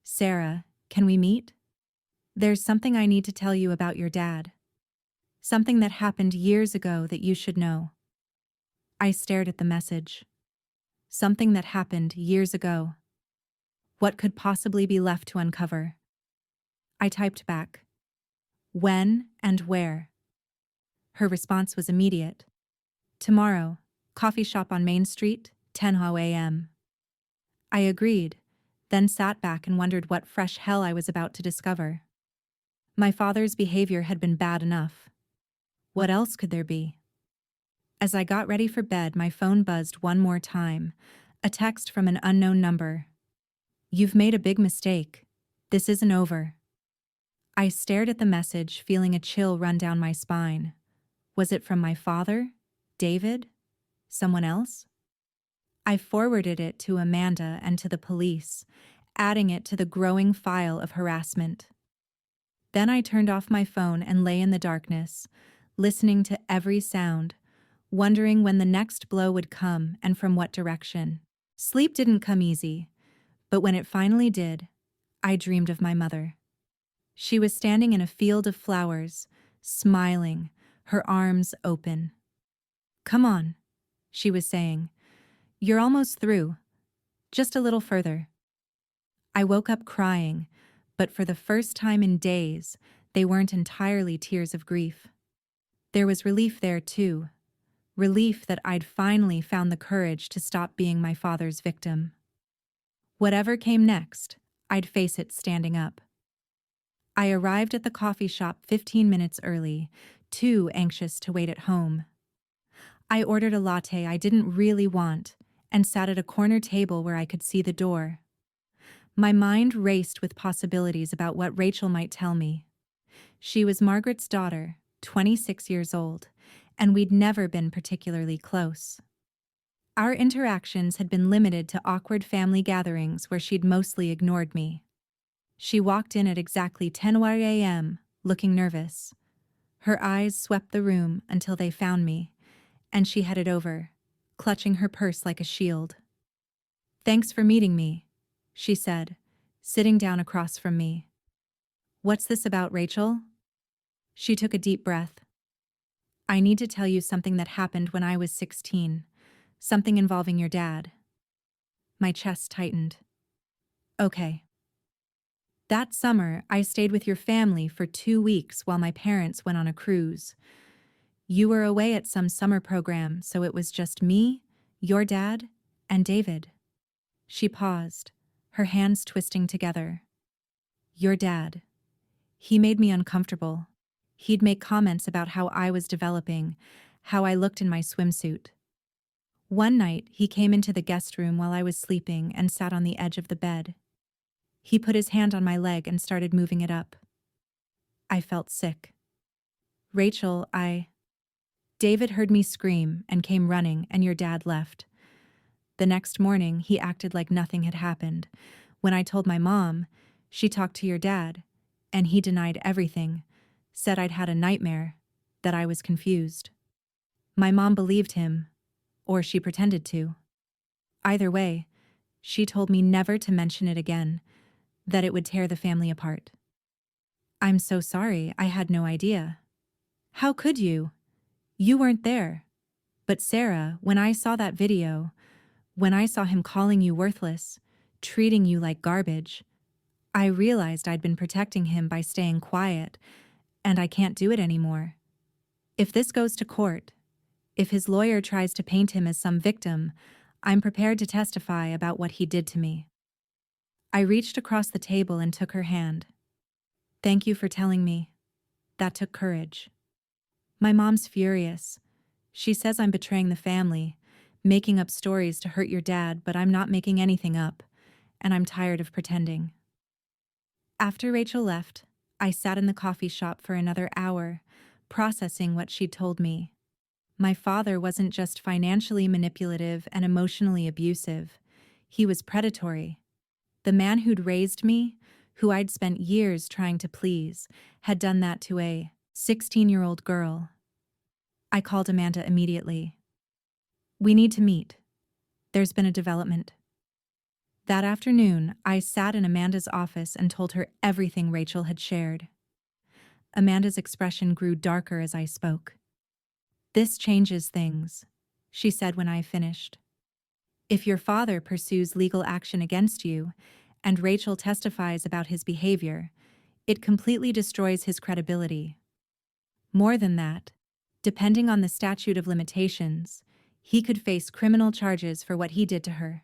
Sarah, can we meet? There's something I need to tell you about your dad. Something that happened years ago that you should know. I stared at the message. Something that happened years ago. What could possibly be left to uncover? I typed back. When and where? Her response was immediate. Tomorrow, coffee shop on Main Street, 10 a.m. I agreed, then sat back and wondered what fresh hell I was about to discover. My father's behavior had been bad enough. What else could there be? As I got ready for bed, my phone buzzed one more time, a text from an unknown number. You've made a big mistake. This isn't over. I stared at the message, feeling a chill run down my spine. Was it from my father? David? Someone else? I forwarded it to Amanda and to the police, adding it to the growing file of harassment. Then I turned off my phone and lay in the darkness, listening to every sound, wondering when the next blow would come and from what direction. Sleep didn't come easy, but when it finally did, I dreamed of my mother. She was standing in a field of flowers, smiling, her arms open. Come on, she was saying. You're almost through. Just a little further. I woke up crying, but for the first time in days, they weren't entirely tears of grief. There was relief there too. Relief that I'd finally found the courage to stop being my father's victim. Whatever came next, I'd face it standing up. I arrived at the coffee shop 15 minutes early, too anxious to wait at home. I ordered a latte I didn't really want and sat at a corner table where I could see the door. My mind raced with possibilities about what Rachel might tell me. She was Margaret's daughter, 26 years old, and we'd never been particularly close. Our interactions had been limited to awkward family gatherings where she'd mostly ignored me. She walked in at exactly 10 a.m., looking nervous. Her eyes swept the room until they found me, and she headed over, clutching her purse like a shield. Thanks for meeting me, she said, sitting down across from me. What's this about, Rachel? She took a deep breath. I need to tell you something that happened when I was 16, something involving your dad. My chest tightened. Okay. That summer, I stayed with your family for 2 weeks while my parents went on a cruise. You were away at some summer program, so it was just me, your dad, and David. She paused, her hands twisting together. Your dad. He made me uncomfortable. He'd make comments about how I was developing, how I looked in my swimsuit. One night, he came into the guest room while I was sleeping and sat on the edge of the bed. He put his hand on my leg and started moving it up. I felt sick. Rachel, David heard me scream and came running, and your dad left. The next morning, he acted like nothing had happened. When I told my mom, she talked to your dad, and he denied everything, said I'd had a nightmare, that I was confused. My mom believed him, or she pretended to. Either way, she told me never to mention it again, that it would tear the family apart. I'm so sorry, I had no idea. How could you? You weren't there. But Sarah, when I saw that video, when I saw him calling you worthless, treating you like garbage, I realized I'd been protecting him by staying quiet, and I can't do it anymore. If this goes to court, if his lawyer tries to paint him as some victim, I'm prepared to testify about what he did to me. I reached across the table and took her hand. Thank you for telling me. That took courage. My mom's furious. She says I'm betraying the family, making up stories to hurt your dad, but I'm not making anything up, and I'm tired of pretending. After Rachel left, I sat in the coffee shop for another hour, processing what she'd told me. My father wasn't just financially manipulative and emotionally abusive. He was predatory. The man who'd raised me, who I'd spent years trying to please, had done that to a 16-year-old girl. I called Amanda immediately. We need to meet. There's been a development. That afternoon, I sat in Amanda's office and told her everything Rachel had shared. Amanda's expression grew darker as I spoke. "This changes things," she said when I finished. "If your father pursues legal action against you, and Rachel testifies about his behavior, it completely destroys his credibility. More than that, depending on the statute of limitations, he could face criminal charges for what he did to her."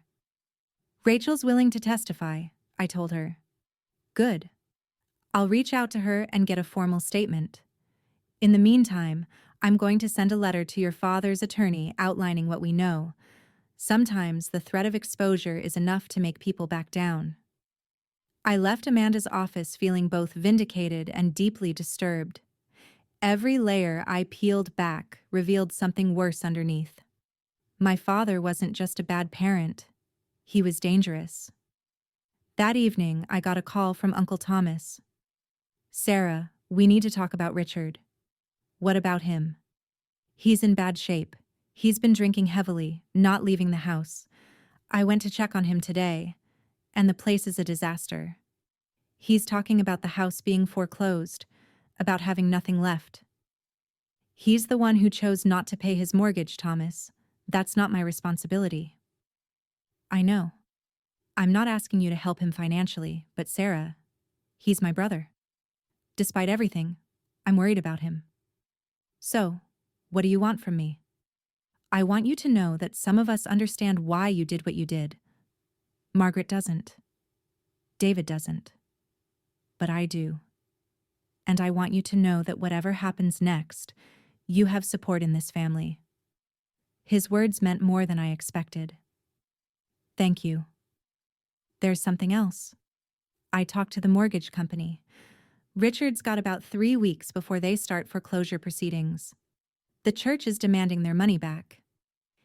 "Rachel's willing to testify," I told her. "Good. I'll reach out to her and get a formal statement. In the meantime, I'm going to send a letter to your father's attorney outlining what we know. Sometimes the threat of exposure is enough to make people back down." I left Amanda's office feeling both vindicated and deeply disturbed. Every layer I peeled back revealed something worse underneath. My father wasn't just a bad parent. He was dangerous. That evening, I got a call from Uncle Thomas. "Sarah, we need to talk about Richard." "What about him?" "He's in bad shape. He's been drinking heavily, not leaving the house. I went to check on him today, and the place is a disaster. He's talking about the house being foreclosed, about having nothing left." "He's the one who chose not to pay his mortgage, Thomas. That's not my responsibility." "I know. I'm not asking you to help him financially, but Sarah, he's my brother. Despite everything, I'm worried about him." "So, what do you want from me?" "I want you to know that some of us understand why you did what you did. Margaret doesn't. David doesn't. But I do. And I want you to know that whatever happens next, you have support in this family." His words meant more than I expected. "Thank you." "There's something else. I talked to the mortgage company. Richard's got about 3 weeks before they start foreclosure proceedings. The church is demanding their money back.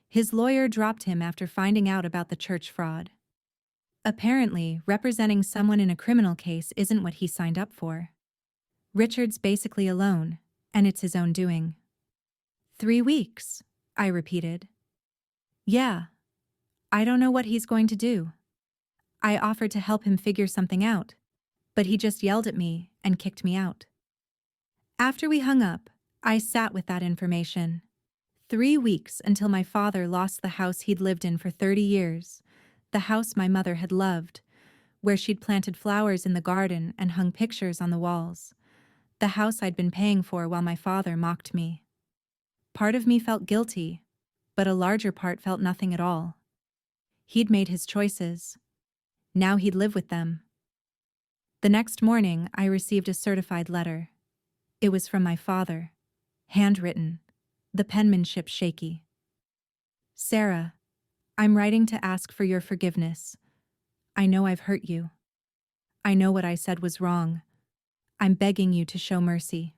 His lawyer dropped him after finding out about the church fraud. Apparently, representing someone in a criminal case isn't what he signed up for. Richard's basically alone, and it's his own doing." 3 weeks, I repeated. "Yeah. I don't know what he's going to do." I offered to help him figure something out, but he just yelled at me and kicked me out. After we hung up, I sat with that information. 3 weeks until my father lost the house he'd lived in for 30 years, the house my mother had loved, where she'd planted flowers in the garden and hung pictures on the walls, the house I'd been paying for while my father mocked me. Part of me felt guilty, but a larger part felt nothing at all. He'd made his choices. Now he'd live with them. The next morning, I received a certified letter. It was from my father, handwritten, the penmanship shaky. "Sarah, I'm writing to ask for your forgiveness. I know I've hurt you. I know what I said was wrong. I'm begging you to show mercy.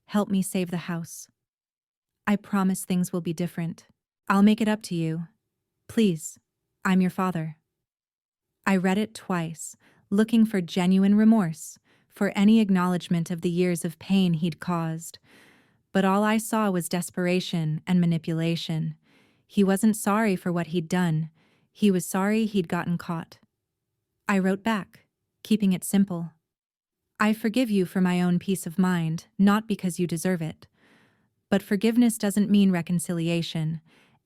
Help me save the house. I promise things will be different. I'll make it up to you. Please, I'm your father." I read it twice, looking for genuine remorse, for any acknowledgement of the years of pain he'd caused. But all I saw was desperation and manipulation. He wasn't sorry for what he'd done. He was sorry he'd gotten caught. I wrote back, keeping it simple. "I forgive you for my own peace of mind, not because you deserve it. But forgiveness doesn't mean reconciliation,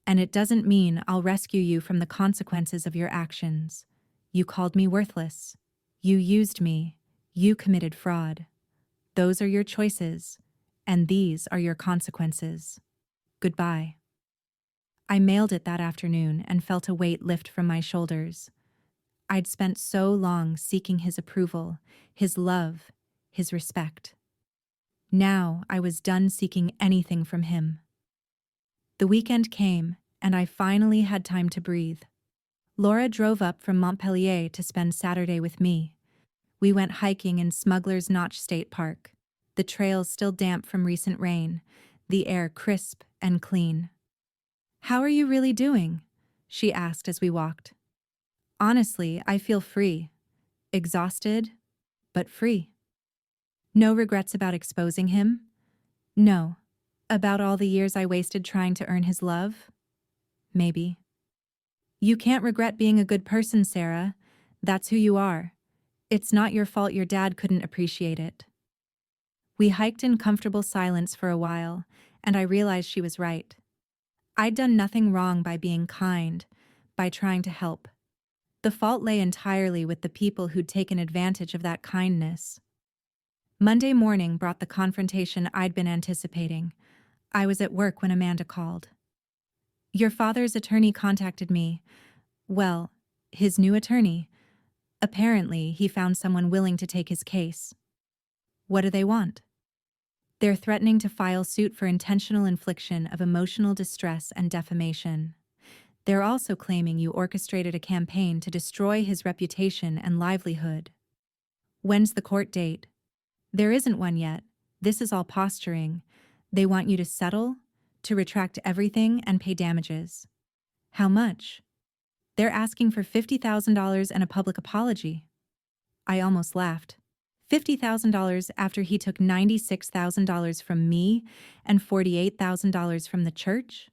and it doesn't mean I'll rescue you from the consequences of your actions. You called me worthless. You used me. You committed fraud. Those are your choices, and these are your consequences. Goodbye." I mailed it that afternoon and felt a weight lift from my shoulders. I'd spent so long seeking his approval, his love, his respect. Now I was done seeking anything from him. The weekend came, and I finally had time to breathe. Laura drove up from Montpellier to spend Saturday with me. We went hiking in Smuggler's Notch State Park, the trails still damp from recent rain, the air crisp and clean. "How are you really doing?" she asked as we walked. "Honestly, I feel free. Exhausted, but free." "No regrets about exposing him?" "No. About all the years I wasted trying to earn his love?" maybe. You can't regret being a good person, Sarah. That's who you are. It's not your fault your dad couldn't appreciate it. We hiked in comfortable silence for a while, and I realized she was right. I'd done nothing wrong by being kind, by trying to help. The fault lay entirely with the people who'd taken advantage of that kindness. Monday morning brought the confrontation I'd been anticipating. I was at work when Amanda called. Your father's attorney contacted me. Well, his new attorney. Apparently, he found someone willing to take his case. What do they want? They're threatening to file suit for intentional infliction of emotional distress and defamation. They're also claiming you orchestrated a campaign to destroy his reputation and livelihood. When's the court date? There isn't one yet. This is all posturing. They want you to settle, to retract everything and pay damages. How much? They're asking for $50,000 and a public apology. I almost laughed. $50,000 after he took $96,000 from me and $48,000 from the church?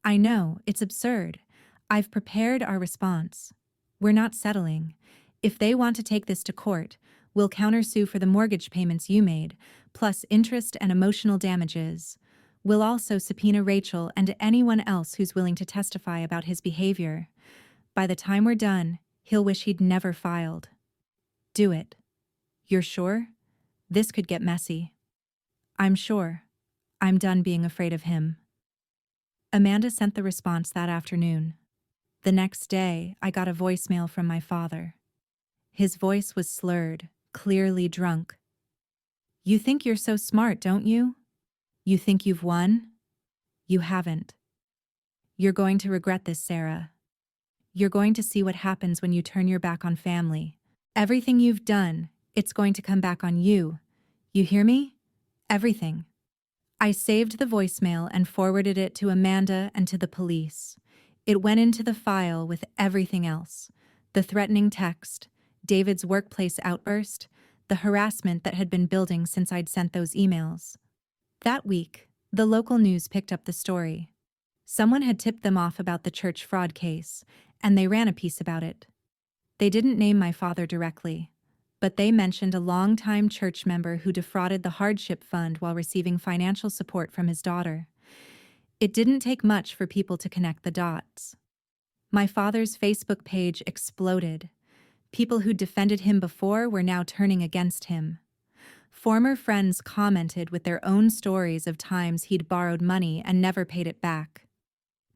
I know, it's absurd. I've prepared our response. We're not settling. If they want to take this to court, we'll countersue for the mortgage payments you made, plus interest and emotional damages. We'll also subpoena Rachel and anyone else who's willing to testify about his behavior. By the time we're done, he'll wish he'd never filed. Do it. You're sure? This could get messy. I'm sure. I'm done being afraid of him. Amanda sent the response that afternoon. The next day, I got a voicemail from my father. His voice was slurred, clearly drunk. You think you're so smart, don't you? You think you've won? You haven't. You're going to regret this, Sarah. You're going to see what happens when you turn your back on family. Everything you've done, it's going to come back on you. You hear me? Everything. I saved the voicemail and forwarded it to Amanda and to the police. It went into the file with everything else. The threatening text, David's workplace outburst, the harassment that had been building since I'd sent those emails. That week, the local news picked up the story. Someone had tipped them off about the church fraud case, and they ran a piece about it. They didn't name my father directly, but they mentioned a longtime church member who defrauded the hardship fund while receiving financial support from his daughter. It didn't take much for people to connect the dots. My father's Facebook page exploded. People who'd defended him before were now turning against him. Former friends commented with their own stories of times he'd borrowed money and never paid it back.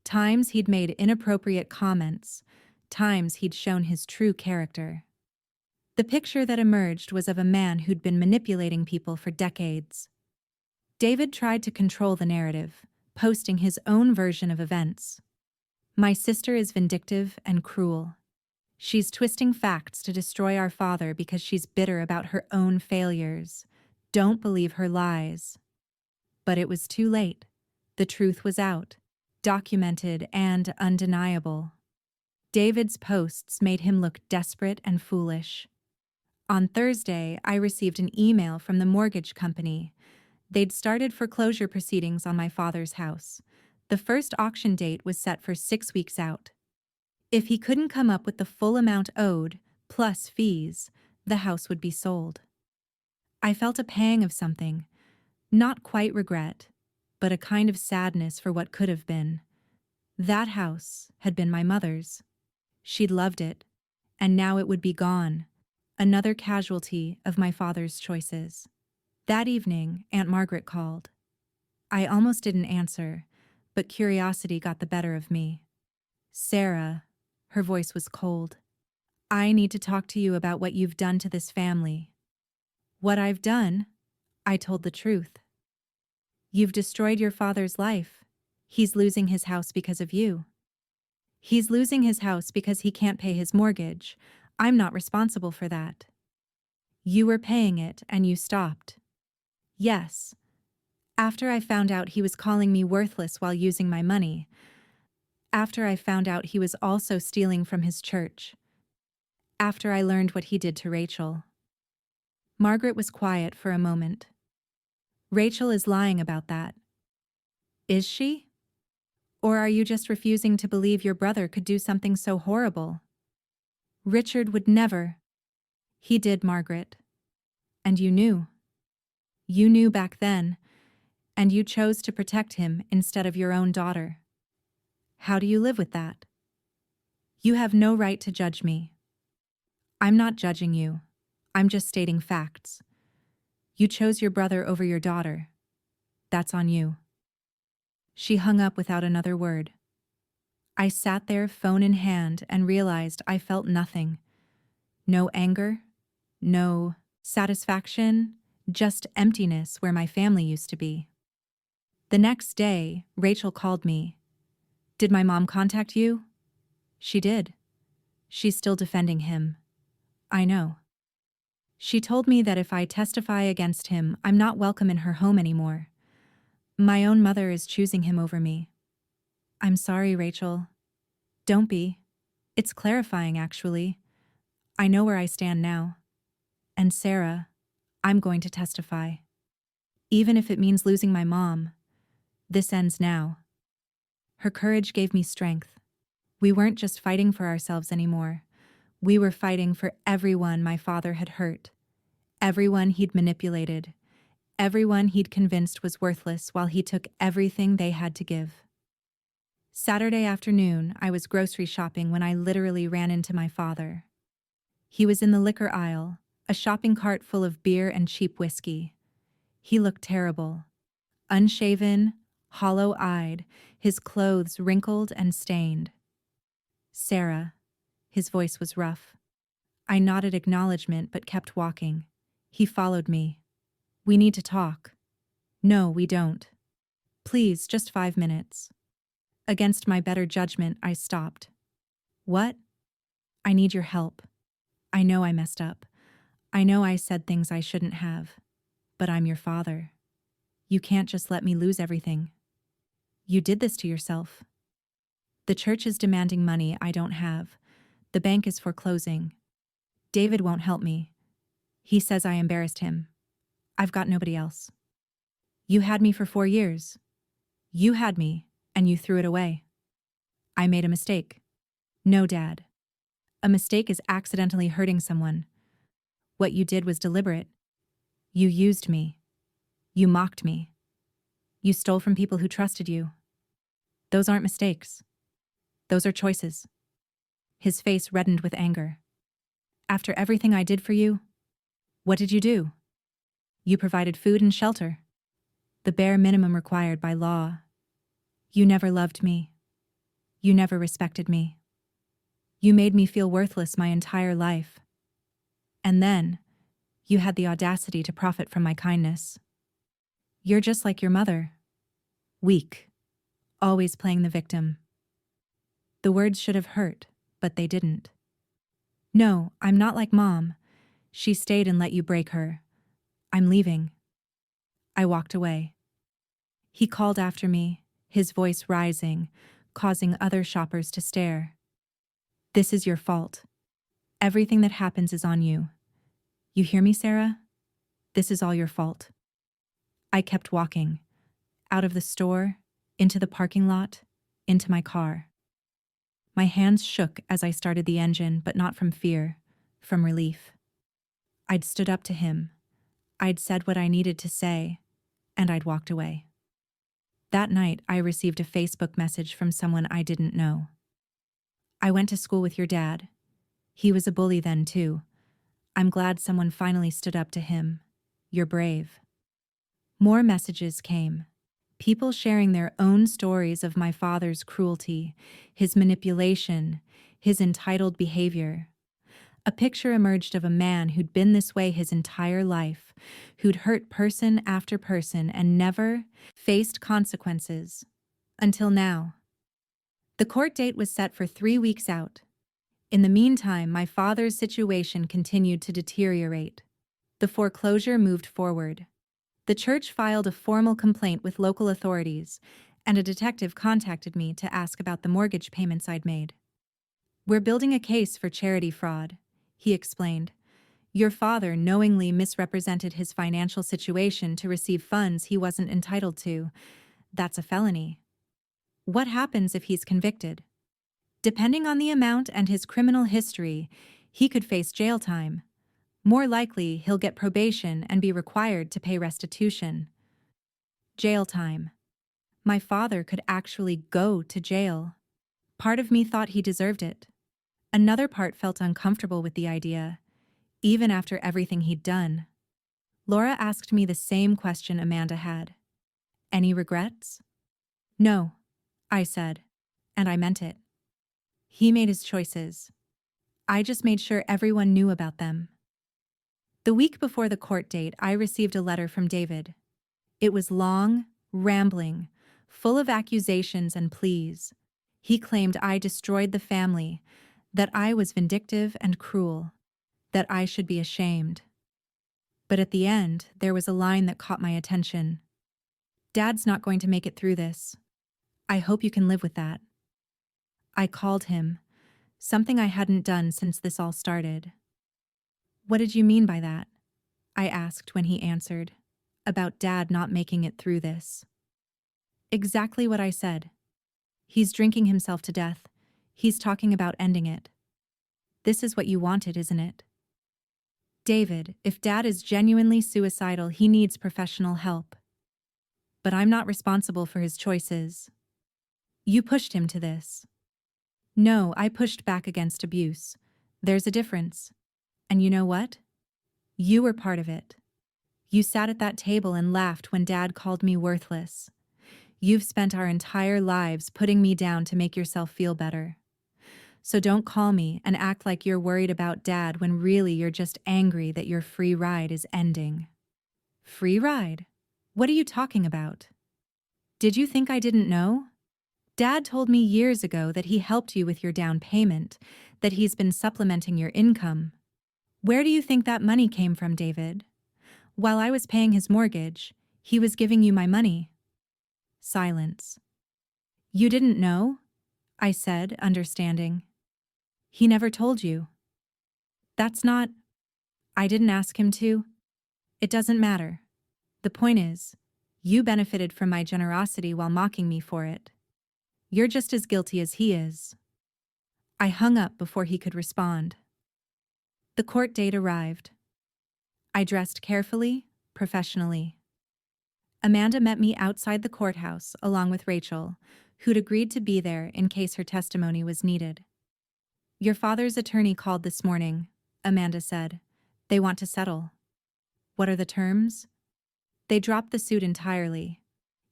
Times he'd made inappropriate comments. Times he'd shown his true character. The picture that emerged was of a man who'd been manipulating people for decades. David tried to control the narrative, posting his own version of events. My sister is vindictive and cruel. She's twisting facts to destroy our father because she's bitter about her own failures. Don't believe her lies. But it was too late. The truth was out, documented and undeniable. David's posts made him look desperate and foolish. On Thursday, I received an email from the mortgage company. They'd started foreclosure proceedings on my father's house. The first auction date was set for 6 weeks out. If he couldn't come up with the full amount owed, plus fees, the house would be sold. I felt a pang of something, not quite regret, but a kind of sadness for what could have been. That house had been my mother's. She'd loved it, and now it would be gone, another casualty of my father's choices. That evening, Aunt Margaret called. I almost didn't answer, but curiosity got the better of me. Sarah, her voice was cold. I need to talk to you about what you've done to this family. What I've done? I told the truth. You've destroyed your father's life. He's losing his house because of you. He's losing his house because he can't pay his mortgage. I'm not responsible for that. You were paying it and you stopped. Yes. After I found out he was calling me worthless while using my money. After I found out he was also stealing from his church. After I learned what he did to Rachel. Margaret was quiet for a moment. Rachel is lying about that. Is she? Or are you just refusing to believe your brother could do something so horrible? Richard would never. He did, Margaret. And you knew. You knew back then, and you chose to protect him instead of your own daughter. How do you live with that? You have no right to judge me. I'm not judging you. I'm just stating facts. You chose your brother over your daughter. That's on you. She hung up without another word. I sat there, phone in hand, and realized I felt nothing. No anger, no satisfaction, just emptiness where my family used to be. The next day, Rachel called me. Did my mom contact you? She did. She's still defending him. I know. She told me that if I testify against him, I'm not welcome in her home anymore. My own mother is choosing him over me. I'm sorry, Rachel. Don't be. It's clarifying, actually. I know where I stand now. And Sarah, I'm going to testify. Even if it means losing my mom, this ends now. Her courage gave me strength. We weren't just fighting for ourselves anymore. We were fighting for everyone my father had hurt, everyone he'd manipulated, everyone he'd convinced was worthless while he took everything they had to give. Saturday afternoon, I was grocery shopping when I literally ran into my father. He was in the liquor aisle, a shopping cart full of beer and cheap whiskey. He looked terrible. Unshaven, hollow-eyed, his clothes wrinkled and stained. Sarah. His voice was rough. I nodded acknowledgement but kept walking. He followed me. We need to talk. No, we don't. Please, just 5 minutes. Against my better judgment, I stopped. What? I need your help. I know I messed up. I know I said things I shouldn't have. But I'm your father. You can't just let me lose everything. You did this to yourself. The church is demanding money I don't have. The bank is foreclosing. David won't help me. He says I embarrassed him. I've got nobody else. You had me for 4 years. You had me, and you threw it away. I made a mistake. No, Dad. A mistake is accidentally hurting someone. What you did was deliberate. You used me. You mocked me. You stole from people who trusted you. Those aren't mistakes. Those are choices. His face reddened with anger. After everything I did for you, what did you do? You provided food and shelter. The bare minimum required by law. You never loved me. You never respected me. You made me feel worthless my entire life. And then, you had the audacity to profit from my kindness. You're just like your mother. Weak. Always playing the victim. The words should have hurt, but they didn't. No, I'm not like Mom. She stayed and let you break her. I'm leaving. I walked away. He called after me, his voice rising, causing other shoppers to stare. This is your fault. Everything that happens is on you. You hear me, Sarah? This is all your fault. I kept walking. Out of the store, into the parking lot, into my car. My hands shook as I started the engine, but not from fear, from relief. I'd stood up to him. I'd said what I needed to say, and I'd walked away. That night, I received a Facebook message from someone I didn't know. I went to school with your dad. He was a bully then, too. I'm glad someone finally stood up to him. You're brave. More messages came. People sharing their own stories of my father's cruelty, his manipulation, his entitled behavior. A picture emerged of a man who'd been this way his entire life, who'd hurt person after person and never faced consequences. Until now. The court date was set for 3 weeks out. In the meantime, my father's situation continued to deteriorate. The foreclosure moved forward. The church filed a formal complaint with local authorities, and a detective contacted me to ask about the mortgage payments I'd made. We're building a case for charity fraud, he explained. Your father knowingly misrepresented his financial situation to receive funds he wasn't entitled to. That's a felony. What happens if he's convicted? Depending on the amount and his criminal history, he could face jail time. More likely, he'll get probation and be required to pay restitution. Jail time. My father could actually go to jail. Part of me thought he deserved it. Another part felt uncomfortable with the idea, even after everything he'd done. Laura asked me the same question Amanda had. Any regrets? No, I said, and I meant it. He made his choices. I just made sure everyone knew about them. The week before the court date, I received a letter from David. It was long, rambling, full of accusations and pleas. He claimed I destroyed the family, that I was vindictive and cruel, that I should be ashamed. But at the end, there was a line that caught my attention. Dad's not going to make it through this. I hope you can live with that. I called him, something I hadn't done since this all started. What did you mean by that? I asked when he answered, about Dad not making it through this. Exactly what I said. He's drinking himself to death. He's talking about ending it. This is what you wanted, isn't it? David, if Dad is genuinely suicidal, he needs professional help. But I'm not responsible for his choices. You pushed him to this. No, I pushed back against abuse. There's a difference. And you know what? You were part of it. You sat at that table and laughed when Dad called me worthless. You've spent our entire lives putting me down to make yourself feel better. So don't call me and act like you're worried about Dad when really you're just angry that your free ride is ending. Free ride? What are you talking about? Did you think I didn't know? Dad told me years ago that he helped you with your down payment, that he's been supplementing your income. Where do you think that money came from, David? While I was paying his mortgage, he was giving you my money. Silence. You didn't know? I said, understanding. He never told you. That's not... I didn't ask him to. It doesn't matter. The point is, you benefited from my generosity while mocking me for it. You're just as guilty as he is. I hung up before he could respond. The court date arrived. I dressed carefully, professionally. Amanda met me outside the courthouse along with Rachel, who'd agreed to be there in case her testimony was needed. Your father's attorney called this morning, Amanda said. They want to settle. What are the terms? They dropped the suit entirely.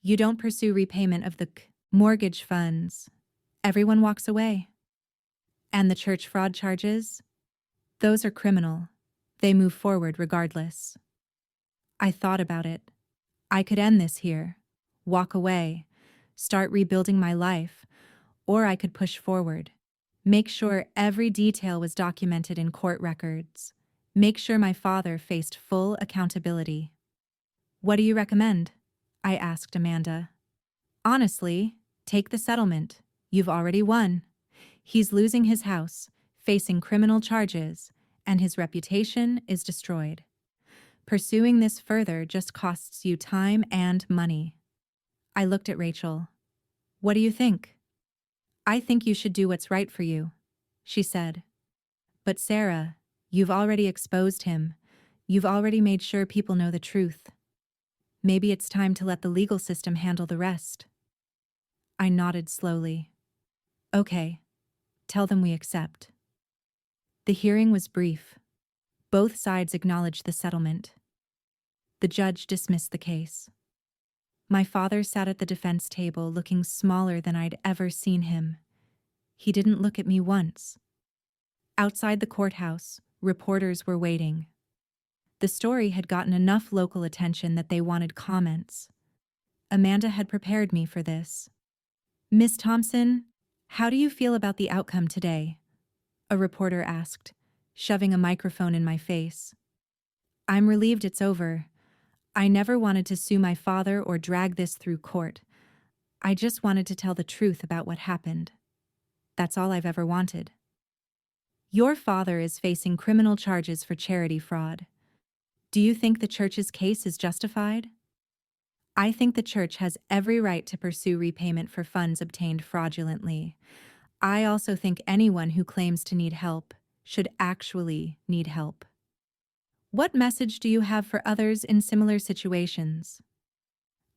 You don't pursue repayment of the mortgage funds. Everyone walks away. And the church fraud charges? Those are criminal. They move forward regardless. I thought about it. I could end this here, walk away, start rebuilding my life, or I could push forward. Make sure every detail was documented in court records. Make sure my father faced full accountability. What do you recommend? I asked Amanda. Honestly, take the settlement. You've already won. He's losing his house, facing criminal charges, and his reputation is destroyed. Pursuing this further just costs you time and money. I looked at Rachel. What do you think? I think you should do what's right for you, she said. But Sarah, you've already exposed him. You've already made sure people know the truth. Maybe it's time to let the legal system handle the rest. I nodded slowly. Okay, tell them we accept. The hearing was brief. Both sides acknowledged the settlement. The judge dismissed the case. My father sat at the defense table looking smaller than I'd ever seen him. He didn't look at me once. Outside the courthouse, reporters were waiting. The story had gotten enough local attention that they wanted comments. Amanda had prepared me for this. Miss Thompson, how do you feel about the outcome today? A reporter asked, shoving a microphone in my face. I'm relieved it's over. I never wanted to sue my father or drag this through court. I just wanted to tell the truth about what happened. That's all I've ever wanted. Your father is facing criminal charges for charity fraud. Do you think the church's case is justified? I think the church has every right to pursue repayment for funds obtained fraudulently. I also think anyone who claims to need help should actually need help. What message do you have for others in similar situations?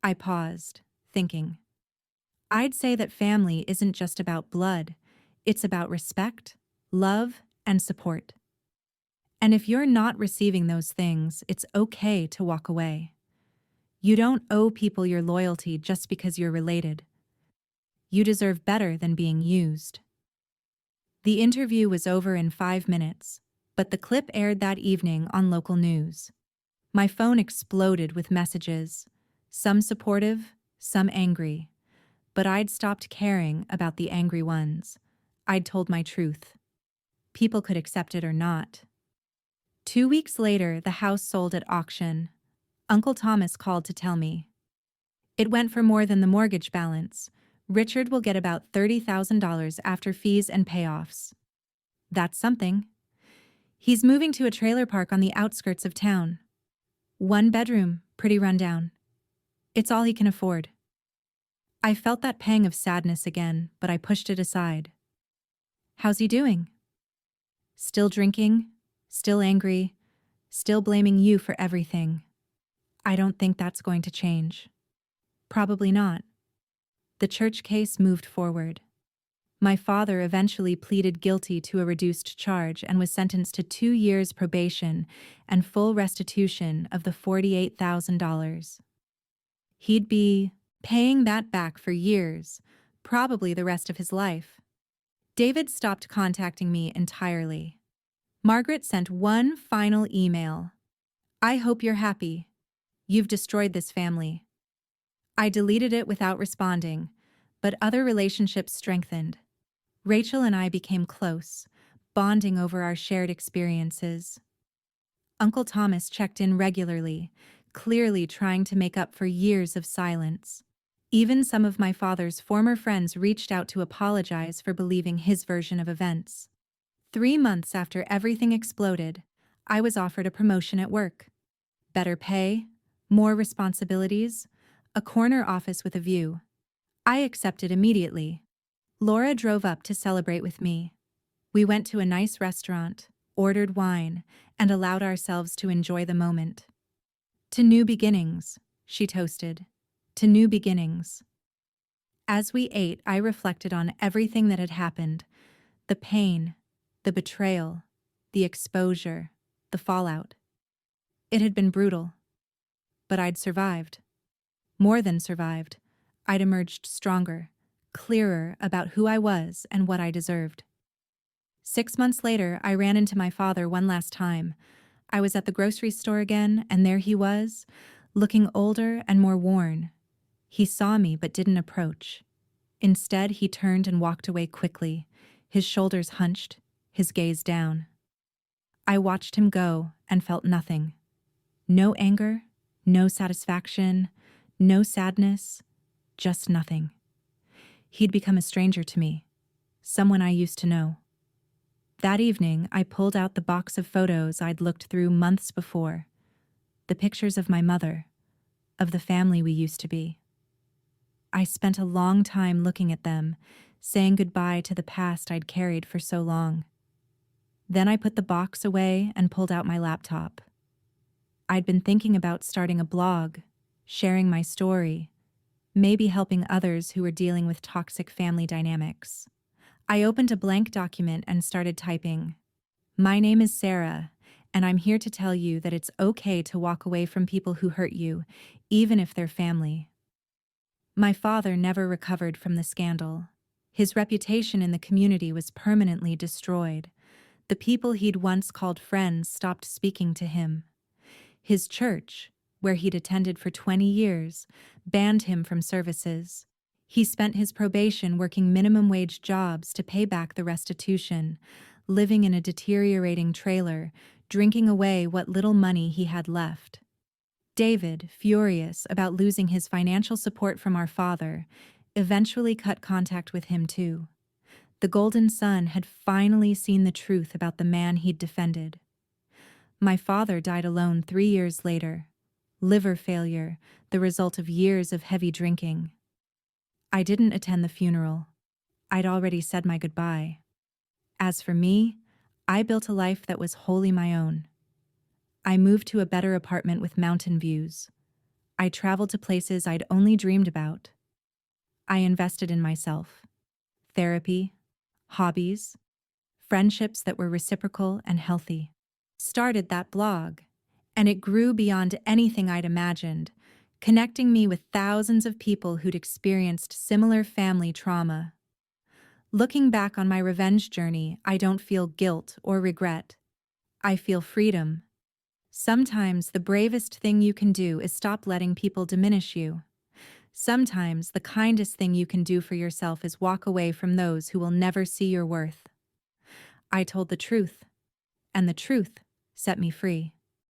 I paused, thinking. I'd say that family isn't just about blood, it's about respect, love, and support. And if you're not receiving those things, it's okay to walk away. You don't owe people your loyalty just because you're related. You deserve better than being used. The interview was over in 5 minutes, but the clip aired that evening on local news. My phone exploded with messages, some supportive, some angry. But I'd stopped caring about the angry ones. I'd told my truth. People could accept it or not. 2 weeks later, the house sold at auction. Uncle Thomas called to tell me. It went for more than the mortgage balance. Richard will get about $30,000 after fees and payoffs. That's something. He's moving to a trailer park on the outskirts of town. 1 bedroom, pretty rundown. It's all he can afford. I felt that pang of sadness again, but I pushed it aside. How's he doing? Still drinking? Still angry? Still blaming you for everything? I don't think that's going to change. Probably not. The church case moved forward. My father eventually pleaded guilty to a reduced charge and was sentenced to 2 years probation and full restitution of the $48,000. He'd be paying that back for years, probably the rest of his life. David stopped contacting me entirely. Margaret sent one final email. I hope you're happy. You've destroyed this family. I deleted it without responding, but other relationships strengthened. Rachel and I became close, bonding over our shared experiences. Uncle Thomas checked in regularly, clearly trying to make up for years of silence. Even some of my father's former friends reached out to apologize for believing his version of events. 3 months after everything exploded, I was offered a promotion at work. Better pay, more responsibilities, a corner office with a view. I accepted immediately. Laura drove up to celebrate with me. We went to a nice restaurant, ordered wine, and allowed ourselves to enjoy the moment. To new beginnings, she toasted. To new beginnings. As we ate, I reflected on everything that had happened. The pain, the betrayal, the exposure, the fallout. It had been brutal. But I'd survived. More than survived. I'd emerged stronger, clearer about who I was and what I deserved. 6 months later, I ran into my father one last time. I was at the grocery store again, and there he was, looking older and more worn. He saw me but didn't approach. Instead, he turned and walked away quickly, his shoulders hunched, his gaze down. I watched him go and felt nothing. No anger, no satisfaction, no sadness, just nothing. He'd become a stranger to me, someone I used to know. That evening, I pulled out the box of photos I'd looked through months before, the pictures of my mother, of the family we used to be. I spent a long time looking at them, saying goodbye to the past I'd carried for so long. Then I put the box away and pulled out my laptop. I'd been thinking about starting a blog, sharing my story, maybe helping others who were dealing with toxic family dynamics. I opened a blank document and started typing. My name is Sarah, and I'm here to tell you that it's okay to walk away from people who hurt you, even if they're family. My father never recovered from the scandal. His reputation in the community was permanently destroyed. The people he'd once called friends stopped speaking to him. His church, where he'd attended for 20 years, banned him from services. He spent his probation working minimum wage jobs to pay back the restitution, living in a deteriorating trailer, drinking away what little money he had left. David, furious about losing his financial support from our father, eventually cut contact with him too. The golden son had finally seen the truth about the man he'd defended. My father died alone 3 years later. Liver failure, the result of years of heavy drinking. I didn't attend the funeral. I'd already said my goodbye. As for me, I built a life that was wholly my own. I moved to a better apartment with mountain views. I traveled to places I'd only dreamed about. I invested in myself. Therapy, hobbies, friendships that were reciprocal and healthy. Started that blog, and it grew beyond anything I'd imagined, connecting me with thousands of people who'd experienced similar family trauma. Looking back on my revenge journey, I don't feel guilt or regret. I feel freedom. Sometimes the bravest thing you can do is stop letting people diminish you. Sometimes the kindest thing you can do for yourself is walk away from those who will never see your worth. I told the truth, and the truth set me free.